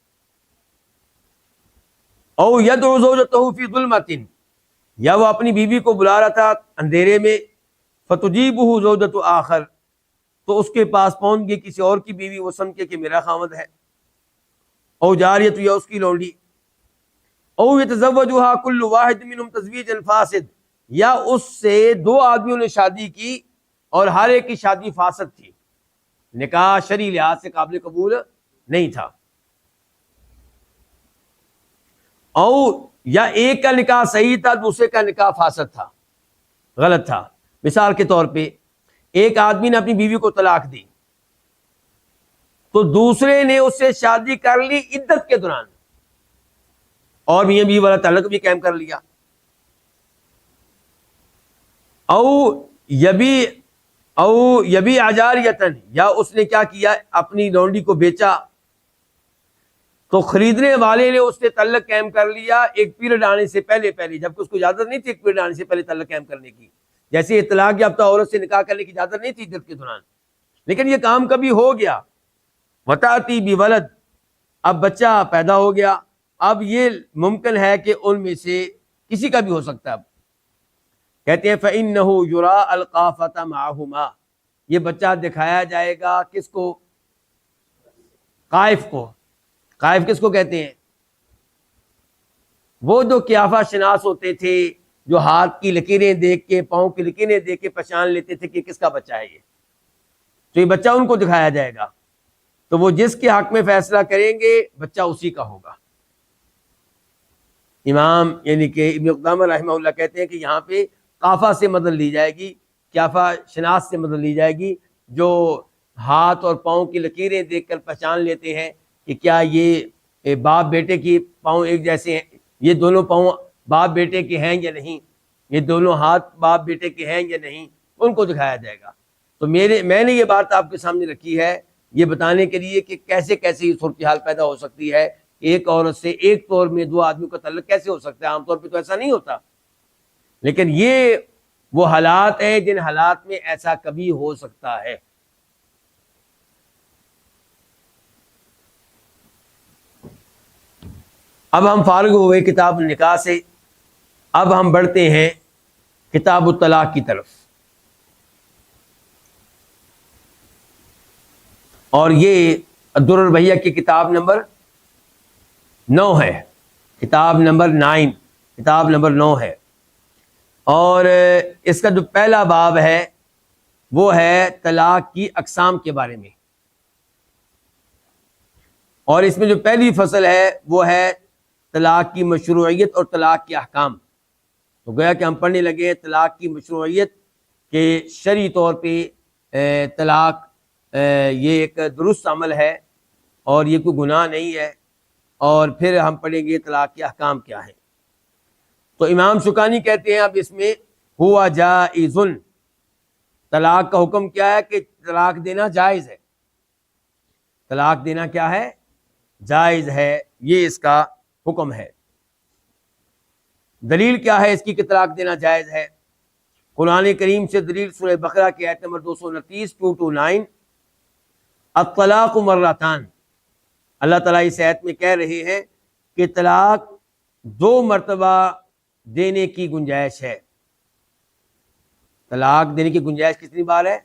او یدعو زوجتہ فی ظلمۃ، یا وہ اپنی بیوی کو بلا رہا تھا اندھیرے میں، فتجیبہ زوجۃ آخر، تو اس کے پاس پہنچ گئی کسی اور کی بیوی، وہ سمجھے کہ میرا خاوند ہے۔ او جاریت، یا اس کی لونڈی۔ او یتزوجھا کل واحد منہم تزویجا فاسد، یا اس سے 2 آدمیوں نے شادی کی اور ہر ایک کی شادی فاسد تھی، نکاح شرعی لحاظ سے قابل قبول نہیں تھا۔ او یا ایک کا نکاح صحیح تھا، دوسرے کا نکاح فاسد تھا، غلط تھا۔ مثال کے طور پہ ایک آدمی نے اپنی بیوی کو طلاق دی تو دوسرے نے اس سے شادی کر لی عدت کے دوران اور میاں بیوی والا تعلق بھی قائم کر لیا. او یبی عجاریتن، یا اس نے کیا کیا اپنی لونڈی کو بیچا تو خریدنے والے نے اس سے تعلق قائم کر لیا ایک پیریڈ آنے سے پہلے جبکہ اس کو اجازت نہیں تھی ایک پیریڈ آنے سے پہلے تعلق قائم کرنے کی. جیسے طلاق یافتہ عورت سے نکاح کرنے کی اجازت نہیں تھی عدت کے دوران، لیکن یہ کام کبھی ہو گیا. وتاتی بولد، اب بچہ پیدا ہو گیا، اب یہ ممکن ہے کہ ان میں سے کسی کا بھی ہو سکتا ہے. اب کہتے ہیں فَإِنَّهُ يُرَى الْقَافَةَ مَعَهُمَا، یہ بچہ دکھایا جائے گا کس کو؟ قائف کو. قائف کس کو کہتے ہیں؟ وہ جو قیافہ شناس ہوتے تھے، جو ہاتھ کی لکیریں دیکھ کے پاؤں کی لکیریں دیکھ کے پہچان لیتے تھے کہ کس کا بچہ ہے یہ. تو یہ بچہ ان کو دکھایا جائے گا، تو وہ جس کے حق میں فیصلہ کریں گے بچہ اسی کا ہوگا. امام یعنی کہ ابن قدامہ رحمہ اللہ کہتے ہیں کہ یہاں پہ قافہ سے مدد لی جائے گی، قیافہ شناس سے مدد لی جائے گی، جو ہاتھ اور پاؤں کی لکیریں دیکھ کر پہچان لیتے ہیں کہ کیا یہ باپ بیٹے کی پاؤں ایک جیسے ہیں، یہ دونوں پاؤں باپ بیٹے کے ہیں یا نہیں، یہ دونوں ہاتھ باپ بیٹے کے ہیں یا نہیں، ان کو دکھایا جائے گا. تو میں نے یہ بات آپ کے سامنے رکھی ہے یہ بتانے کے لیے کہ کیسے کیسے یہ صورتحال پیدا ہو سکتی ہے. ایک عورت سے ایک طور میں دو آدمیوں کا تعلق کیسے ہو سکتا ہے؟ عام طور پہ تو ایسا نہیں ہوتا، لیکن یہ وہ حالات ہیں جن حالات میں ایسا کبھی ہو سکتا ہے. اب ہم فارغ ہوئے کتاب النکاح سے، اب ہم بڑھتے ہیں کتاب الطلاق کی طرف. اور یہ الدر البہیہ کی کتاب نمبر 9 ہے، کتاب نمبر 9 ہے. اور اس کا جو پہلا باب ہے وہ ہے طلاق کی اقسام کے بارے میں، اور اس میں جو پہلی فصل ہے وہ ہے طلاق کی مشروعیت اور طلاق کے احکام. تو گویا کہ ہم پڑھنے لگے ہیں طلاق کی مشروعیت کہ شرعی طور پہ طلاق یہ ایک درست عمل ہے اور یہ کوئی گناہ نہیں ہے. اور پھر ہم پڑھیں گے طلاق کے احکام کیا ہیں. تو امام شوکانی کہتے ہیں اب اس میں ہوا جائز، طلاق کا حکم کیا ہے کہ طلاق دینا جائز ہے. طلاق دینا کیا ہے؟ جائز ہے، یہ اس کا حکم ہے. دلیل کیا ہے اس کی کہ طلاق دینا جائز ہے؟ قرآن کریم سے دلیل سورہ بقرہ کی آیت نمبر 229 229 الطلاق مرتان. اللہ تعالیٰ اس آیت میں کہہ رہے ہیں کہ طلاق 2 مرتبہ دینے کی گنجائش ہے. طلاق دینے کی گنجائش کتنی بار ہے؟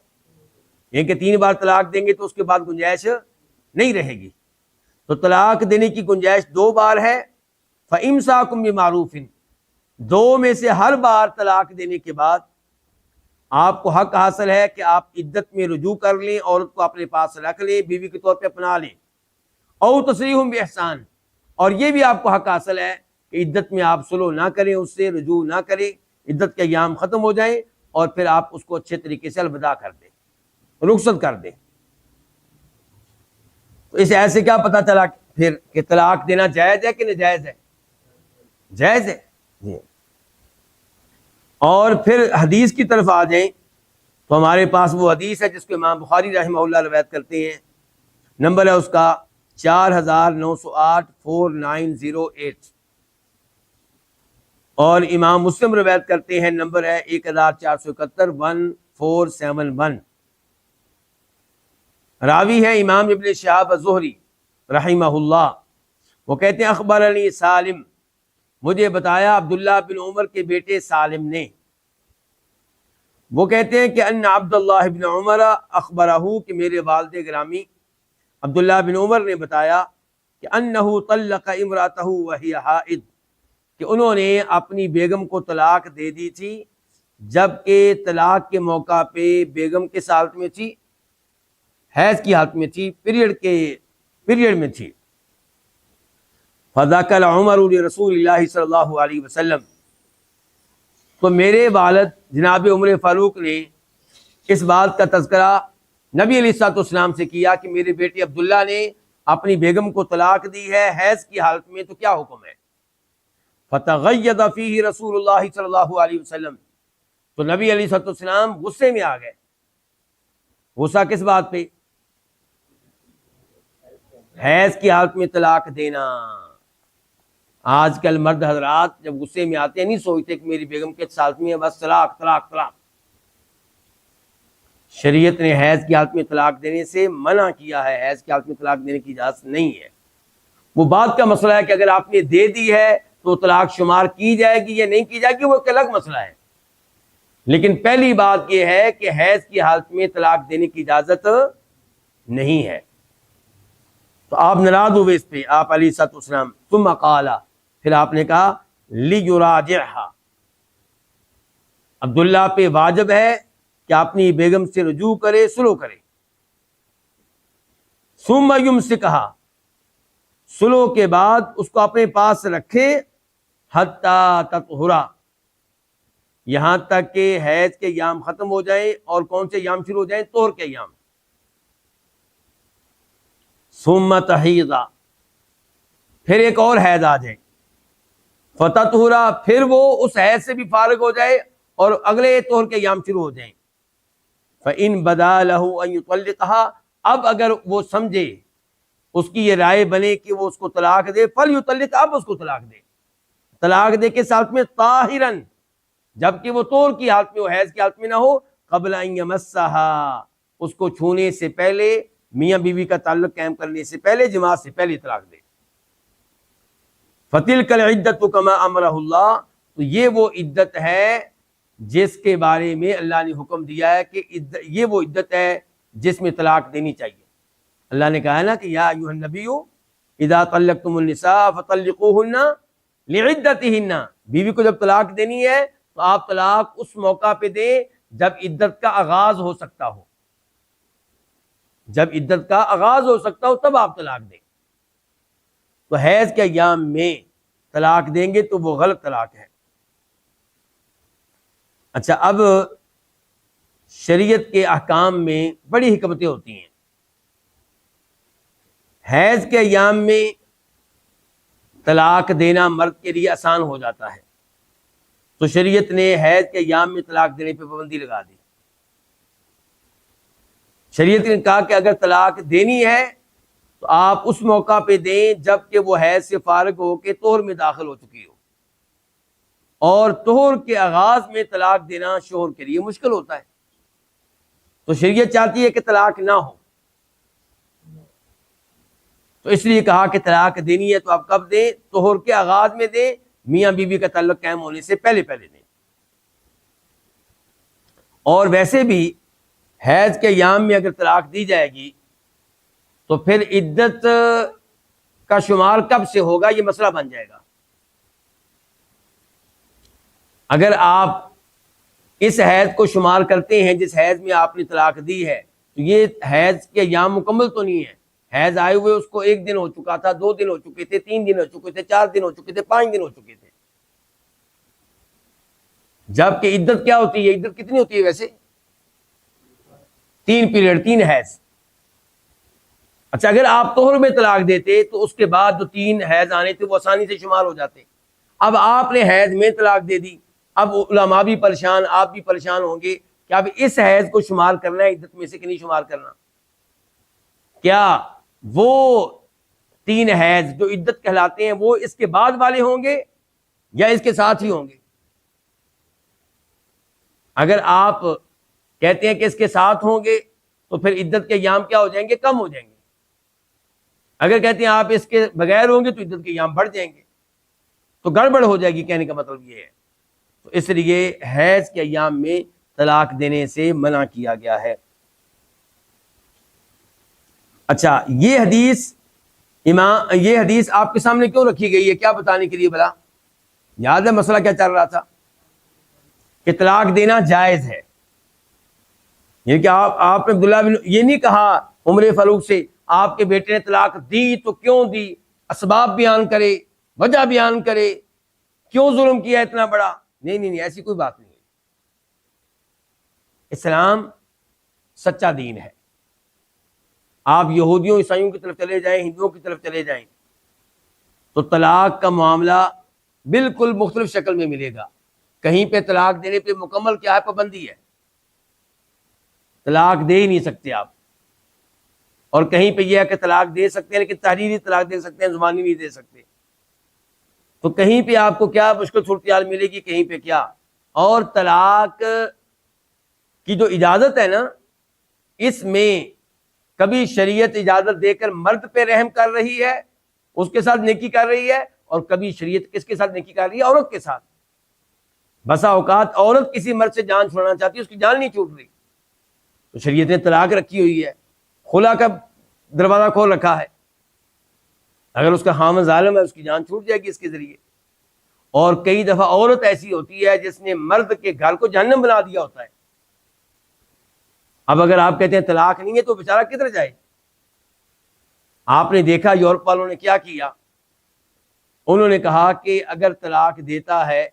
یہ کہ 3 بار طلاق دیں گے تو اس کے بعد گنجائش نہیں رہے گی. تو طلاق دینے کی گنجائش 2 بار ہے. فَإِمْسَاكُمْ بِمَعْرُوفٍ، 2 میں سے ہر بار طلاق دینے کے بعد آپ کو حق حاصل ہے کہ آپ عدت میں رجوع کر لیں، عورت کو اپنے پاس رکھ لیں، بیوی کے طور پہ اپنا لیں. او تسریح بِإِحْسَان، اور یہ بھی آپ کو حق حاصل ہے کہ عدت میں آپ صلح نہ کریں، اس سے رجوع نہ کریں، عدت کے ایام ختم ہو جائیں اور پھر آپ اس کو اچھے طریقے سے الوداع کر دیں، رخصت کر دیں. تو اس ایسے کیا پتہ چلا پھر کہ طلاق دینا جائز ہے کہ ناجائز ہے؟ جائز ہے. اور پھر حدیث کی طرف آ جائیں تو ہمارے پاس وہ حدیث ہے جس کو امام بخاری رحمہ اللہ روایت کرتے ہیں. نمبر ہے اس کا 4908 4908، اور امام مسلم روایت کرتے ہیں نمبر ہے 1471 1471. راوی ہے امام ابن شہاب الزہری رحمہ اللہ. وہ کہتے ہیں اخبرنی سالم، مجھے بتایا عبداللہ بن عمر کے بیٹے سالم نے. وہ کہتے ہیں کہ ان عبداللہ بن عمر اخبرہ، کہ میرے والد گرامی عبداللہ بن عمر نے بتایا کہ انہ طلق امرأتہ وہی حائض، کہ انہوں نے اپنی بیگم کو طلاق دے دی تھی جبکہ طلاق کے موقع پہ بیگم کس حالت میں تھی؟ حیض کی حالت میں تھی، پیریڈ میں تھی. فذکر عمر رسول اللہ صلی اللہ علیہ وسلم، تو میرے والد جناب عمر فاروق نے اس بات کا تذکرہ نبی علیہ الصلوۃ والسلام سے کیا کہ میرے بیٹے عبداللہ نے اپنی بیگم کو طلاق دی ہے حیض کی حالت میں، تو کیا حکم ہے؟ فتغید فیہ رسول اللہ صلی اللہ علیہ وسلم، تو نبی علیہ الصلوۃ والسلام غصے میں آ گئے۔ غصہ کس بات پہ؟ حیض کی حالت میں طلاق دینا۔ آج کل مرد حضرات جب غصے میں آتے ہیں نہیں سوچتے کہ میری بیگم کے ساتھ میں ہے، بس طلاق طلاق طلاق۔ شریعت نے حیض کی حالت میں طلاق دینے سے منع کیا ہے، حیض کی حالت میں طلاق دینے کی اجازت نہیں ہے۔ وہ بات کا مسئلہ ہے کہ اگر آپ نے دے دی ہے تو طلاق شمار کی جائے گی یا نہیں کی جائے گی، وہ ایک الگ مسئلہ ہے، لیکن پہلی بات یہ ہے کہ حیض کی حالت میں طلاق دینے کی اجازت نہیں ہے۔ تو آپ ناراض ہوئے اس پہ، آپ علیہ الصلوۃ والسلام ثم قال، پھر آپ نے کہا لیراجعها، عبداللہ پہ واجب ہے کہ اپنی بیگم سے رجوع کرے، سلو کرے۔ ثم یمسکھا، سلو کے بعد اس کو اپنے پاس رکھے، حتی تطہرا، یہاں تک کہ حیض کے ایام ختم ہو جائیں۔ اور کون سے ایام شروع ہو جائیں؟ طہر کے ایام۔ ثم تحیضا، پھر ایک اور حیض آ جائے، فتطہرا، پھر وہ اس حیض سے بھی فارغ ہو جائے اور اگلے طہر کے ایام شروع ہو جائیں۔ فَإِن بَدَا لَهُ أَن يُطَلِّقَهَا، اب اگر وہ سمجھے، اس کی یہ رائے بنے کہ وہ اس کو طلاق دے، فَلْيُطَلِّقْ، اب اس کو طلاق دے۔ طلاق دے کے ساتھ میں طاہراً، جبکہ وہ طہر کی حالت میں ہو، حیض کی حالت میں نہ ہو، قبل ان یمسھا، اس کو چھونے سے پہلے، میاں بیوی کا تعلق قائم کرنے سے پہلے، جماع سے پہلے طلاق دے۔ فَتِلْكَ الْعِدَّةُ كَمَا أَمَرَهُ اللَّهُ، تو یہ وہ عدت ہے جس کے بارے میں اللہ نے حکم دیا ہے کہ یہ وہ عدت ہے جس میں طلاق دینی چاہیے۔ اللہ نے کہا ہے نا کہ یا ایھا النبی اذا طلقتم النساء فطلقوهن لعدتهن، بیوی کو جب طلاق دینی ہے تو آپ طلاق اس موقع پہ دیں جب عدت کا آغاز ہو سکتا ہو، جب عدت کا آغاز ہو سکتا ہو تب آپ طلاق دیں۔ تو حیض کے ایام میں طلاق دیں گے تو وہ غلط طلاق ہے۔ اچھا، اب شریعت کے احکام میں بڑی حکمتیں ہوتی ہیں۔ حیض کے ایام میں طلاق دینا مرد کے لیے آسان ہو جاتا ہے، تو شریعت نے حیض کے ایام میں طلاق دینے پہ پابندی لگا دی۔ شریعت نے کہا کہ اگر طلاق دینی ہے تو آپ اس موقع پہ دیں جب کہ وہ حیض سے فارغ ہو کے طہر میں داخل ہو چکی ہو، اور طہر کے آغاز میں طلاق دینا شوہر کے لیے مشکل ہوتا ہے، تو شریعت چاہتی ہے کہ طلاق نہ ہو، تو اس لیے کہا کہ طلاق دینی ہے تو آپ کب دیں؟ طہر کے آغاز میں دیں، میاں بیوی کا تعلق قائم ہونے سے پہلے پہلے دیں۔ اور ویسے بھی حیض کے ایام میں اگر طلاق دی جائے گی تو پھر عدت کا شمار کب سے ہوگا، یہ مسئلہ بن جائے گا۔ اگر آپ اس حیض کو شمار کرتے ہیں جس حیض میں آپ نے طلاق دی ہے، تو یہ حیض کے ایام مکمل تو نہیں ہے۔ حیض آئے ہوئے اس کو 1 دن ہو چکا تھا، 2 دن ہو چکے تھے، 3 دن ہو چکے تھے، 4 دن ہو چکے تھے، 5 دن ہو چکے تھے۔ جبکہ عدت کیا ہوتی ہے؟ عدت کتنی ہوتی ہے ویسے؟ 3 پیریڈ، 3 حیض۔ اچھا، اگر آپ طہر میں طلاق دیتے تو اس کے بعد جو 3 حیض آنے تھے وہ آسانی سے شمار ہو جاتے۔ اب آپ نے حیض میں طلاق دے دی، اب علماء بھی پریشان، آپ بھی پریشان ہوں گے کہ اب اس حیض کو شمار کرنا ہے عدت میں سے کہ نہیں شمار کرنا۔ کیا وہ 3 حیض جو عدت کہلاتے ہیں وہ اس کے بعد والے ہوں گے یا اس کے ساتھ ہی ہوں گے؟ اگر آپ کہتے ہیں کہ اس کے ساتھ ہوں گے تو پھر عدت کے ایام کیا ہو جائیں گے؟ کم ہو جائیں گے۔ اگر کہتے ہیں آپ اس کے بغیر ہوں گے تو عدت کے ایام بڑھ جائیں گے، تو گڑبڑ ہو جائے گی۔ کہنے کا مطلب یہ ہے، تو اس لیے حیض کے ایام میں طلاق دینے سے منع کیا گیا ہے۔ اچھا، یہ حدیث آپ کے سامنے کیوں رکھی گئی ہے؟ کیا بتانے کے لیے بلا؟ یاد ہے مسئلہ کیا چل رہا تھا؟ کہ طلاق دینا جائز ہے۔ یعنی کہ آپ نے عبداللہ بن، یہ نہیں کہا عمر فاروق سے آپ کے بیٹے نے طلاق دی تو کیوں دی، اسباب بیان کرے، وجہ بیان کرے، کیوں ظلم کیا اتنا بڑا۔ نہیں، ایسی کوئی بات نہیں ہے۔ اسلام سچا دین ہے۔ آپ یہودیوں عیسائیوں کی طرف چلے جائیں، ہندوؤں کی طرف چلے جائیں، تو طلاق کا معاملہ بالکل مختلف شکل میں ملے گا۔ کہیں پہ طلاق دینے پہ مکمل کیا ہے، پابندی ہے، طلاق دے ہی نہیں سکتے آپ، اور کہیں پہ یہ ہے کہ طلاق دے سکتے ہیں لیکن تحریری طلاق دے سکتے ہیں، زبانی نہیں دے سکتے۔ تو کہیں پہ آپ کو کیا مشکل صورتحال ملے گی، کہیں پہ کیا۔ اور طلاق کی جو اجازت ہے نا، اس میں کبھی شریعت اجازت دے کر مرد پہ رحم کر رہی ہے، اس کے ساتھ نیکی کر رہی ہے، اور کبھی شریعت کس کے ساتھ نیکی کر رہی ہے، عورت کے ساتھ۔ بسا اوقات عورت کسی مرد سے جان چھوڑنا چاہتی ہے، اس کی جان نہیں چھوٹ رہی، تو شریعت نے طلاق رکھی ہوئی ہے، خلا کا دروازہ کھول رکھا ہے، اگر اس کا خامن ظالم ہے اس کی جان چھوٹ جائے گی اس کے ذریعے۔ اور کئی دفعہ عورت ایسی ہوتی ہے جس نے مرد کے گھر کو جہنم بنا دیا ہوتا ہے۔ اب اگر آپ کہتے ہیں طلاق نہیں ہے تو بیچارہ کدھر جائے؟ آپ نے دیکھا یورپ والوں نے کیا کیا، انہوں نے کہا کہ اگر طلاق دیتا ہے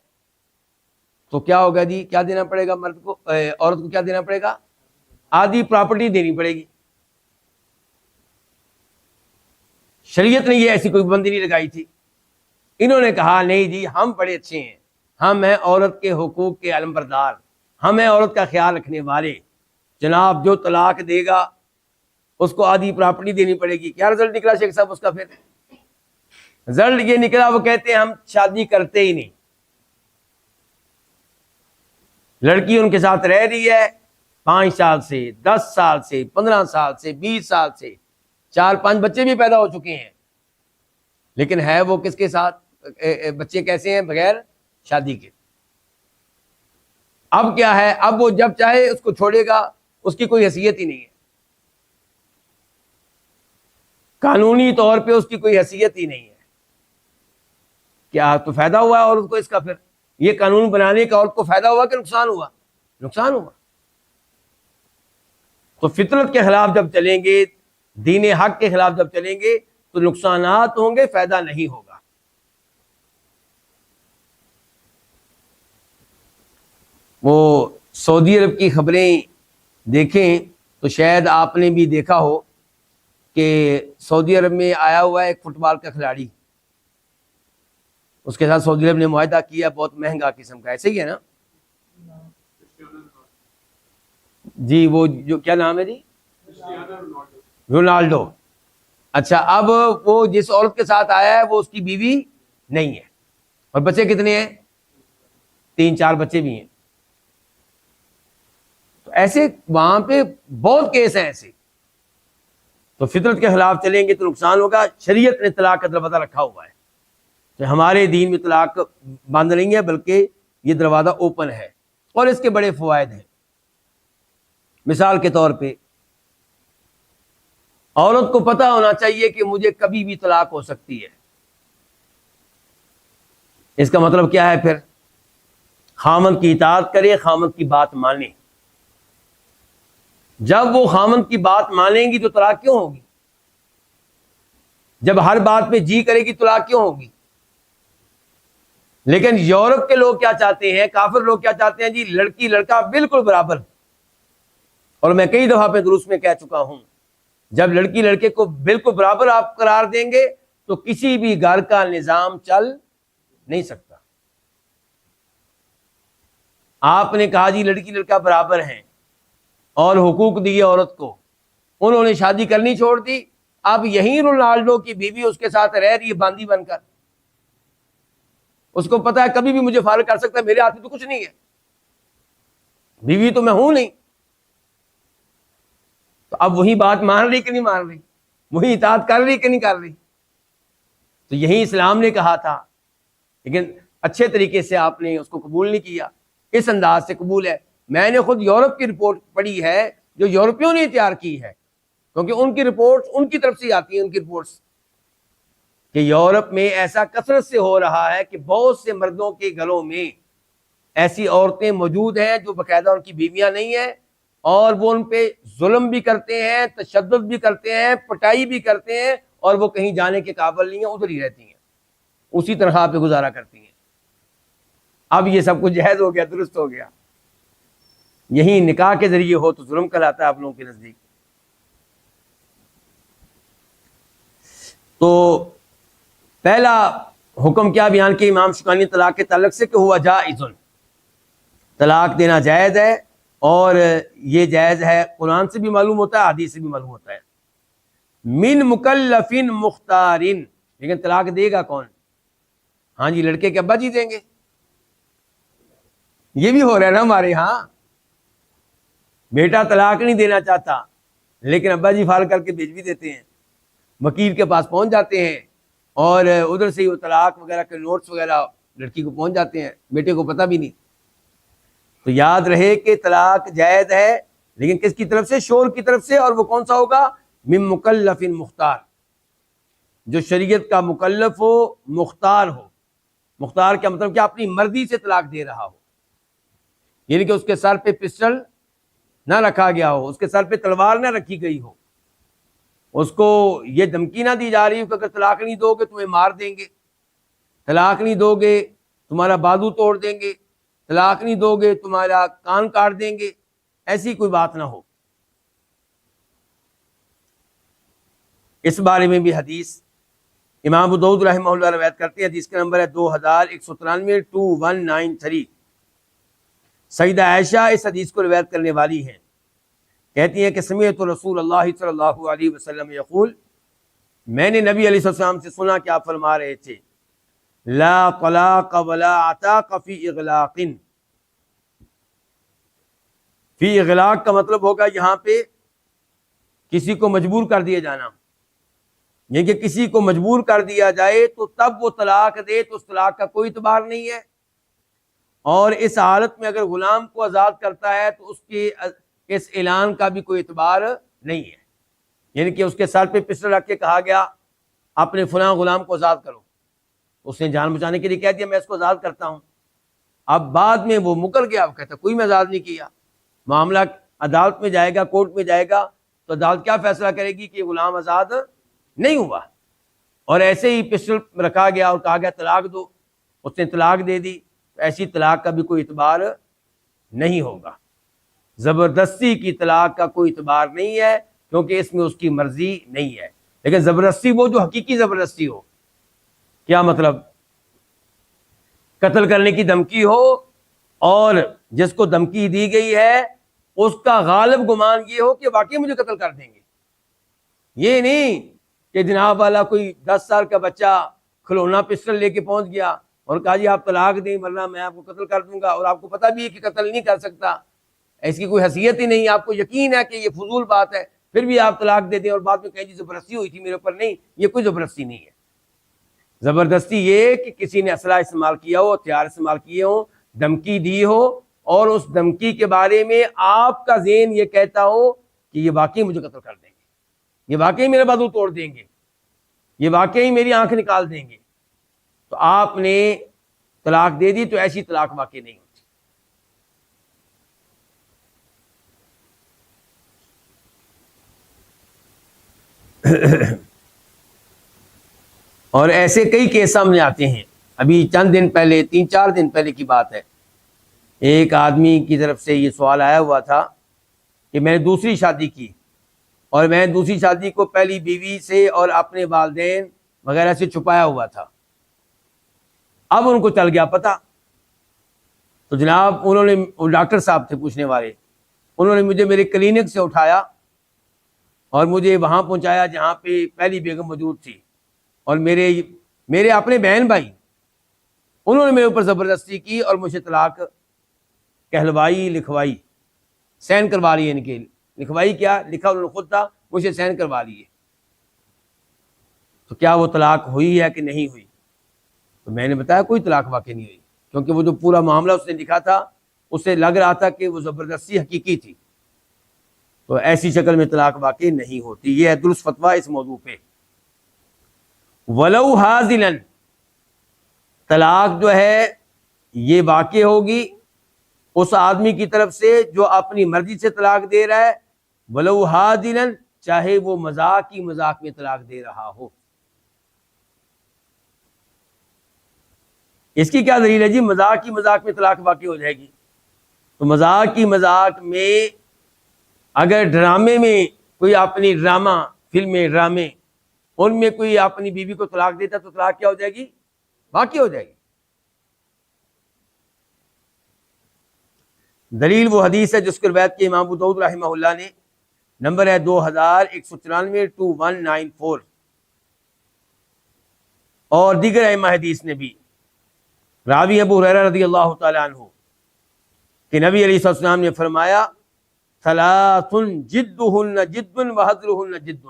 تو کیا ہوگا جی، کیا دینا پڑے گا مرد کو، عورت کو کیا دینا پڑے گا، آدھی پراپرٹی دینی پڑے گی۔ شریعت نے یہ ایسی کوئی پابندی نہیں لگائی تھی، انہوں نے کہا نہیں جی ہم بڑے اچھے ہیں، ہم ہیں عورت کے حقوق کے علمبردار، ہم ہیں عورت کا خیال رکھنے والے، جناب جو طلاق دے گا اس کو آدھی پراپرٹی دینی پڑے گی۔ کیا رزلٹ نکلا شیخ صاحب اس کا؟ پھر رزلٹ یہ نکلا، وہ کہتے ہیں ہم شادی کرتے ہی نہیں، لڑکی ان کے ساتھ رہ رہی ہے 5 سال سے، 10 سال سے، 15 سال سے، 20 سال سے، 4-5 بچے بھی پیدا ہو چکے ہیں، لیکن ہے وہ کس کے ساتھ، بچے کیسے ہیں، بغیر شادی کے۔ اب کیا ہے، اب وہ جب چاہے اس کو چھوڑے گا، اس کی کوئی حیثیت ہی نہیں ہے، قانونی طور پہ اس کی کوئی حیثیت ہی نہیں ہے۔ کیا تو فائدہ ہوا ہے عورت کو اس کا؟ پھر یہ قانون بنانے کا عورت کو فائدہ ہوا کہ نقصان ہوا؟ نقصان ہوا۔ تو فطرت کے خلاف جب چلیں گے، دین حق کے خلاف جب چلیں گے تو نقصانات ہوں گے، فائدہ نہیں ہوگا۔ وہ سعودی عرب کی خبریں دیکھیں تو شاید آپ نے بھی دیکھا ہو کہ سعودی عرب میں آیا ہوا ہے ایک فٹ بال کا کھلاڑی، اس کے ساتھ سعودی عرب نے معاہدہ کیا بہت مہنگا قسم کا، ایسے ہی ہے نا جی، وہ جو کیا نام ہے جی، رونالڈو۔ اچھا، اب وہ جس عورت کے ساتھ آیا ہے وہ اس کی بیوی نہیں ہے، اور بچے کتنے ہیں، 3-4 بچے بھی ہیں۔ تو ایسے وہاں پہ بہت کیس ہیں ایسے، تو فطرت کے خلاف چلیں گے تو نقصان ہوگا۔ شریعت نے طلاق کا دروازہ رکھا ہوا ہے، تو ہمارے دین میں طلاق بند نہیں ہے بلکہ یہ دروازہ اوپن ہے، اور اس کے بڑے فوائد ہیں۔ مثال کے طور پہ عورت کو پتہ ہونا چاہیے کہ مجھے کبھی بھی طلاق ہو سکتی ہے۔ اس کا مطلب کیا ہے پھر؟ خامند کی اطاعت کرے، خامند کی بات مانے۔ جب وہ خامند کی بات مانیں گی تو طلاق کیوں ہوگی؟ جب ہر بات پہ جی کرے گی طلاق کیوں ہوگی؟ لیکن یورپ کے لوگ کیا چاہتے ہیں، کافر لوگ کیا چاہتے ہیں جی، لڑکی لڑکا بالکل برابر۔ اور میں کئی دفعہ پہ دروس میں کہہ چکا ہوں، جب لڑکی لڑکے کو بالکل برابر آپ قرار دیں گے تو کسی بھی گھر کا نظام چل نہیں سکتا۔ آپ نے کہا جی لڑکی لڑکا برابر ہیں اور حقوق دیے عورت کو، انہوں نے شادی کرنی چھوڑ دی، اب یہی رونالڈو کی بیوی اس کے ساتھ رہ رہی ہے باندی بن کر، اس کو پتا ہے کبھی بھی مجھے فارغ کر سکتا ہے، میرے ہاتھ میں تو کچھ نہیں ہے، بیوی تو میں ہوں نہیں۔ تو اب وہی بات مان رہی کہ نہیں مان رہی، وہی اطاعت کر رہی کہ نہیں کر رہی؟ تو یہی اسلام نے کہا تھا، لیکن اچھے طریقے سے آپ نے اس کو قبول نہیں کیا، اس انداز سے قبول ہے۔ میں نے خود یورپ کی رپورٹ پڑھی ہے جو یورپیوں نے تیار کی ہے، کیونکہ ان کی رپورٹ ان کی طرف سے آتی ہیں، ان کی رپورٹس، کہ یورپ میں ایسا کثرت سے ہو رہا ہے کہ بہت سے مردوں کے گھروں میں ایسی عورتیں موجود ہیں جو باقاعدہ ان کی بیویاں نہیں ہیں، اور وہ ان پہ ظلم بھی کرتے ہیں، تشدد بھی کرتے ہیں، پٹائی بھی کرتے ہیں، اور وہ کہیں جانے کے قابل نہیں ہیں، ادھر ہی رہتی ہیں، اسی طرح پہ گزارا کرتی ہیں۔ اب یہ سب کچھ جائز ہو گیا، درست ہو گیا۔ یہی نکاح کے ذریعے ہو تو ظلم کہلاتا ہے آپ لوگوں کے نزدیک. تو پہلا حکم کیا بیان کیا امام شوکانی طلاق کے تعلق سے کہ ہوا جائز، طلاق دینا جائز ہے، اور یہ جائز ہے قرآن سے بھی معلوم ہوتا ہے، حدیث سے بھی معلوم ہوتا ہے. من مکلف مختار، لیکن طلاق دے گا کون؟ ہاں جی، لڑکے کے ابا جی دیں گے. یہ بھی ہو رہا ہے نا ہمارے ہاں، بیٹا طلاق نہیں دینا چاہتا لیکن ابا جی فال کر کے بھیج بھی دیتے ہیں، وکیل کے پاس پہنچ جاتے ہیں اور ادھر سے ہی وہ طلاق وغیرہ کے نوٹس وغیرہ لڑکی کو پہنچ جاتے ہیں، بیٹے کو پتہ بھی نہیں. تو یاد رہے کہ طلاق جائز ہے لیکن کس کی طرف سے؟ شوہر کی طرف سے. اور وہ کون سا ہوگا؟ من مکلف مختار، جو شریعت کا مکلف ہو، مختار ہو. مختار کا مطلب کہ اپنی مرضی سے طلاق دے رہا ہو، یعنی کہ اس کے سر پہ پسٹل نہ رکھا گیا ہو، اس کے سر پہ تلوار نہ رکھی گئی ہو، اس کو یہ دھمکی نہ دی جا رہی ہو کہ اگر طلاق نہیں دو گے تمہیں مار دیں گے، طلاق نہیں دو گے تمہارا بازو توڑ دیں گے، طلاق نہیں دو گے تمہارا کان کاٹ دیں گے. ایسی کوئی بات نہ ہو. اس بارے میں بھی حدیث امام ابو داؤد رحمہ اللہ روایت کرتے ہیں، حدیث کا نمبر ہے 2193 2193. سیدہ عائشہ اس حدیث کو روایت کرنے والی ہیں، کہتی ہیں کہ سمعت رسول اللہ صلی اللہ علیہ وسلم یقول، میں نے نبی علیہ السلام سے سنا کہ آپ فرما رہے تھے، لا طلاق ولا عتاق فی اغلاق. فی اغلاق کا مطلب ہوگا یہاں پہ کسی کو مجبور کر دیا جانا، یعنی کہ کسی کو مجبور کر دیا جائے تو تب وہ طلاق دے تو اس طلاق کا کوئی اعتبار نہیں ہے. اور اس حالت میں اگر غلام کو آزاد کرتا ہے تو اس کے اس اعلان کا بھی کوئی اعتبار نہیں ہے. یعنی کہ اس کے سر پہ پسٹل رکھ کے کہا گیا اپنے فلاں غلام کو آزاد کرو، اس نے جان بچانے کے لیے کہہ دیا میں اس کو آزاد کرتا ہوں. اب بعد میں وہ مکر گیا، وہ کہتا کوئی میں آزاد نہیں کیا. معاملہ عدالت میں جائے گا، کورٹ میں جائے گا تو عدالت کیا فیصلہ کرے گی کہ غلام آزاد نہیں ہوا. اور ایسے ہی پسٹل رکھا گیا اور کہا گیا طلاق دو، اس نے طلاق دے دی، تو ایسی طلاق کا بھی کوئی اعتبار نہیں ہوگا. زبردستی کی طلاق کا کوئی اعتبار نہیں ہے کیونکہ اس میں اس کی مرضی نہیں ہے. لیکن زبردستی وہ جو حقیقی زبردستی ہو، کیا مطلب؟ قتل کرنے کی دھمکی ہو اور جس کو دھمکی دی گئی ہے اس کا غالب گمان یہ ہو کہ واقعی مجھے قتل کر دیں گے. یہ نہیں کہ جناب والا کوئی 10 سال کا بچہ کھلونا پسٹل لے کے پہنچ گیا اور کہا جی آپ طلاق دیں ورنہ میں آپ کو قتل کر دوں گا، اور آپ کو پتہ بھی ہے کہ قتل نہیں کر سکتا، ایسی کوئی حیثیت ہی نہیں، آپ کو یقین ہے کہ یہ فضول بات ہے، پھر بھی آپ طلاق دے دیں اور بعد میں کہیں جی زبردستی ہوئی تھی میرے اوپر. نہیں، یہ کوئی زبردستی نہیں ہے. زبردستی یہ کہ کسی نے اسلحہ استعمال کیا ہو، ہتھیار استعمال کیے ہوں، دھمکی دی ہو اور اس دھمکی کے بارے میں آپ کا ذہن یہ کہتا ہو کہ یہ واقعی مجھے قتل کر دیں گے، یہ واقعی میرے بازو توڑ دیں گے، یہ واقعی میری آنکھ نکال دیں گے، تو آپ نے طلاق دے دی تو ایسی طلاق واقع نہیں ہوتی. اور ایسے کئی کیس سامنے آتے ہیں. ابھی چند دن پہلے، 3-4 دن پہلے کی بات ہے، ایک آدمی کی طرف سے یہ سوال آیا ہوا تھا کہ میں نے دوسری شادی کی اور میں دوسری شادی کو پہلی بیوی سے اور اپنے والدین وغیرہ سے چھپایا ہوا تھا. اب ان کو چل گیا پتہ، تو جناب انہوں نے، وہ ڈاکٹر صاحب تھے پوچھنے والے، انہوں نے مجھے میرے کلینک سے اٹھایا اور مجھے وہاں پہنچایا جہاں پہ پہلی بیگم موجود تھی، اور میرے اپنے بہن بھائی انہوں نے میرے اوپر زبردستی کی اور مجھے طلاق کہلوائی، لکھوائی، سین کروا لی. ان کے لکھوائی کیا لکھا انہوں نے خود تھا، مجھے سین کروا لیے. تو کیا وہ طلاق ہوئی ہے کہ نہیں ہوئی؟ تو میں نے بتایا کوئی طلاق واقع نہیں ہوئی، کیونکہ وہ جو پورا معاملہ اس نے لکھا تھا اس سے لگ رہا تھا کہ وہ زبردستی حقیقی تھی. تو ایسی شکل میں طلاق واقع نہیں ہوتی. یہ ہے درست فتویٰ اس موضوع پہ. ولو حاضلا، طلاق جو ہے یہ واقع ہوگی اس آدمی کی طرف سے جو اپنی مرضی سے طلاق دے رہا ہے، ولو حاضلا، چاہے وہ مذاق میں طلاق دے رہا ہو. اس کی کیا دلیل ہے جی مذاق میں طلاق واقع ہو جائے گی؟ تو مذاق کی مذاق میں اگر ڈرامے میں کوئی اپنی فلمیں ڈرامے ان میں کوئی اپنی بیوی کو طلاق دیتا تو طلاق کیا ہو جائے گی؟ واقع ہو جائے گی۔ دلیل وہ حدیث ہے جس کو روایت کی امام ابو داؤد رحمہ اللہ نے، نمبر ہے 2194 اور دیگر ائمہ حدیث نے بھی۔ راوی ابو ہریرہ رضی اللہ تعالی عنہ کہ نبی علیہ الصلوۃ والسلام نے فرمایا ثلاث جدہن جد وحذرہن جد،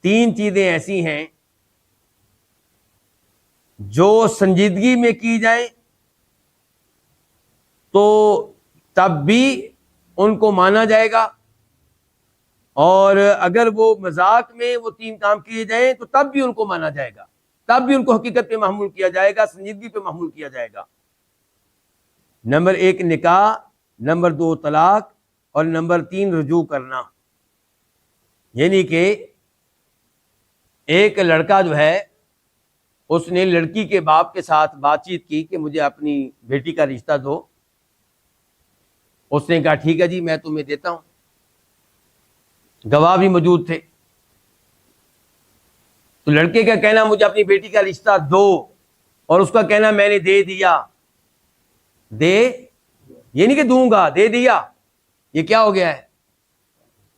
تین چیزیں ایسی ہیں جو سنجیدگی میں کی جائیں تو تب بھی ان کو مانا جائے گا، اور اگر وہ مذاق میں وہ تین کام کیے جائیں تو تب بھی ان کو مانا جائے گا، تب بھی ان کو حقیقت پہ محمول کیا جائے گا، سنجیدگی پہ محمول کیا جائے گا۔ نمبر 1 نکاح، نمبر 2 طلاق، اور نمبر 3 رجوع کرنا۔ یعنی کہ ایک لڑکا جو ہے اس نے لڑکی کے باپ کے ساتھ بات چیت کی کہ مجھے اپنی بیٹی کا رشتہ دو، اس نے کہا ٹھیک ہے جی میں تمہیں دیتا ہوں، گواہ بھی موجود تھے۔ تو لڑکے کا کہنا مجھے اپنی بیٹی کا رشتہ دو، اور اس کا کہنا میں نے دے دیا، یہ نہیں کہ دوں گا، دے دیا، یہ کیا ہو گیا ہے؟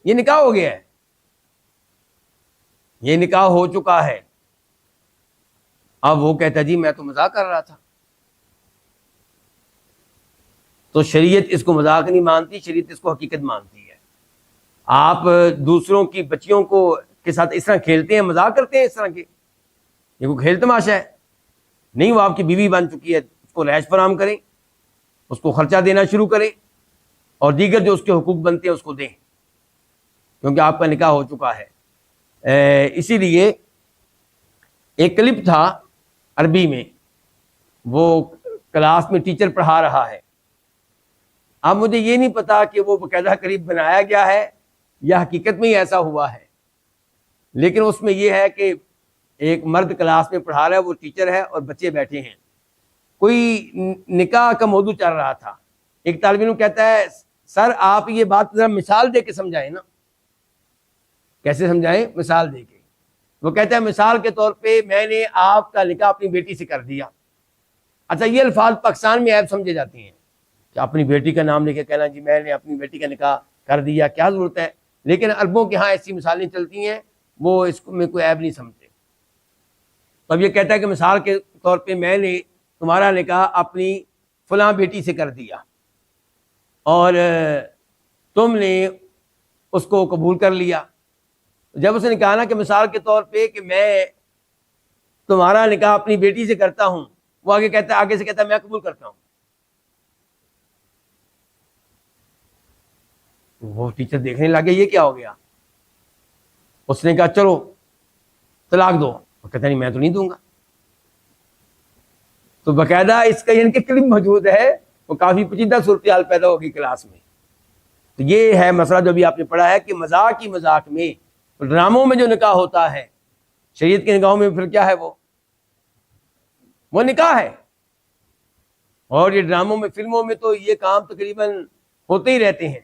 یہ نکاح ہو گیا ہے، یہ نکاح ہو چکا ہے۔ اب وہ کہتا جی میں تو مذاق کر رہا تھا۔ تو شریعت اس کو مذاق نہیں مانتی، شریعت اس کو حقیقت مانتی ہے۔ آپ دوسروں کی بچیوں کے ساتھ اس طرح کھیلتے ہیں، مذاق کرتے ہیں اس طرح کے، یہ کوئی کھیل تماشا ہے نہیں۔ وہ آپ کی بیوی بن چکی ہے، اس کو رہائش فراہم کریں، اس کو خرچہ دینا شروع کریں، اور دیگر جو اس کے حقوق بنتے ہیں اس کو دیں، کیونکہ آپ کا نکاح ہو چکا ہے۔ اسی لیے ایک کلپ تھا عربی میں، وہ کلاس میں ٹیچر پڑھا رہا ہے۔ اب مجھے یہ نہیں پتا کہ وہ باقاعدہ کلپ بنایا گیا ہے یا حقیقت میں ہی ایسا ہوا ہے، لیکن اس میں یہ ہے کہ ایک مرد کلاس میں پڑھا رہا ہے، وہ ٹیچر ہے اور بچے بیٹھے ہیں۔ کوئی نکاح کا موضوع چل رہا تھا۔ ایک طالب علم کہتا ہے سر آپ یہ بات ذرا مثال دے کے سمجھائیں نا۔ کیسے سمجھائیں؟ مثال دے کے۔ وہ کہتا ہے مثال کے طور پہ میں نے آپ کا نکاح اپنی بیٹی سے کر دیا۔ اچھا یہ الفاظ پاکستان میں عیب سمجھے جاتے ہیں کہ اپنی بیٹی کا نام لے کے کہنا جی میں نے اپنی بیٹی کا نکاح کر دیا، کیا ضرورت ہے؟ لیکن عربوں کے ہاں ایسی مثالیں چلتی ہیں، وہ اس میں کوئی عیب نہیں سمجھتے۔ تو اب یہ کہتا ہے کہ مثال کے طور پہ میں نے تمہارا نکاح اپنی فلاں بیٹی سے کر دیا اور تم نے اس کو قبول کر لیا۔ جب اس نے کہا نا کہ مثال کے طور پہ کہ میں تمہارا نکاح اپنی بیٹی سے کرتا ہوں، وہ آگے سے کہتا ہے میں قبول کرتا ہوں۔ وہ ٹیچر دیکھنے لگے یہ کیا ہو گیا۔ اس نے کہا چلو طلاق دو، وہ کہتا نہیں میں تو نہیں دوں گا۔ تو باقاعدہ اس کا یعنی کہ کلپ موجود ہے، وہ کافی پیچیدہ صورتحال پیدا ہوگی کلاس میں۔ تو یہ ہے مسئلہ جو بھی آپ نے پڑھا ہے کہ مذاق ہی مذاق میں، ڈراموں میں جو نکاح ہوتا ہے شریعت کی نگاہوں میں پھر کیا ہے؟ وہ نکاح ہے۔ اور یہ ڈراموں میں، فلموں میں تو یہ کام تقریباً ہوتے ہی رہتے ہیں۔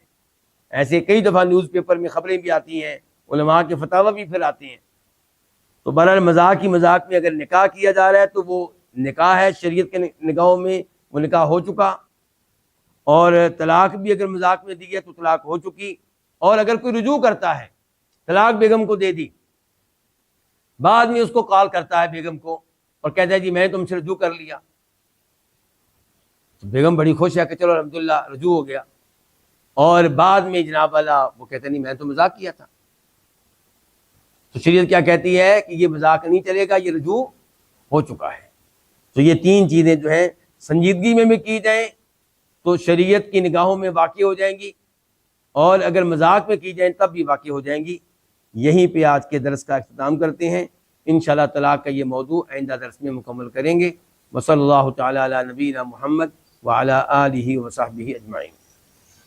ایسے کئی دفعہ نیوز پیپر میں خبریں بھی آتی ہیں، علماء کے فتاوی بھی پھر آتے ہیں۔ تو بہرحال مذاق ہی مذاق میں اگر نکاح کیا جا رہا ہے تو وہ نکاح ہے، شریعت کے نگاہوں میں وہ نکاح ہو چکا، اور طلاق بھی اگر مذاق میں دی ہے تو طلاق ہو چکی۔ اور اگر کوئی رجوع کرتا ہے، طلاق بیگم کو دے دی، بعد میں اس کو کال کرتا ہے بیگم کو اور کہتا ہے جی میں نے تم سے رجوع کر لیا، تو بیگم بڑی خوش ہے کہ چلو الحمدللہ رجوع ہو گیا، اور بعد میں جناب والا وہ کہتے نہیں میں تو مذاق کیا تھا۔ تو شریعت کیا کہتی ہے کہ یہ مذاق نہیں چلے گا، یہ رجوع ہو چکا ہے۔ تو یہ تین چیزیں جو ہیں سنجیدگی میں بھی کی جائیں تو شریعت کی نگاہوں میں واقع ہو جائیں گی، اور اگر مذاق میں کی جائیں تب بھی واقع ہو جائیں گی۔ یہیں پہ آج کے درس کا اختتام کرتے ہیں۔ انشاءاللہ طلاق کا یہ موضوع آئندہ درس میں مکمل کریں گے۔ وصلی اللہ تعالی علی نبینا محمد وعلی آلہ وصحبہ اجمعین۔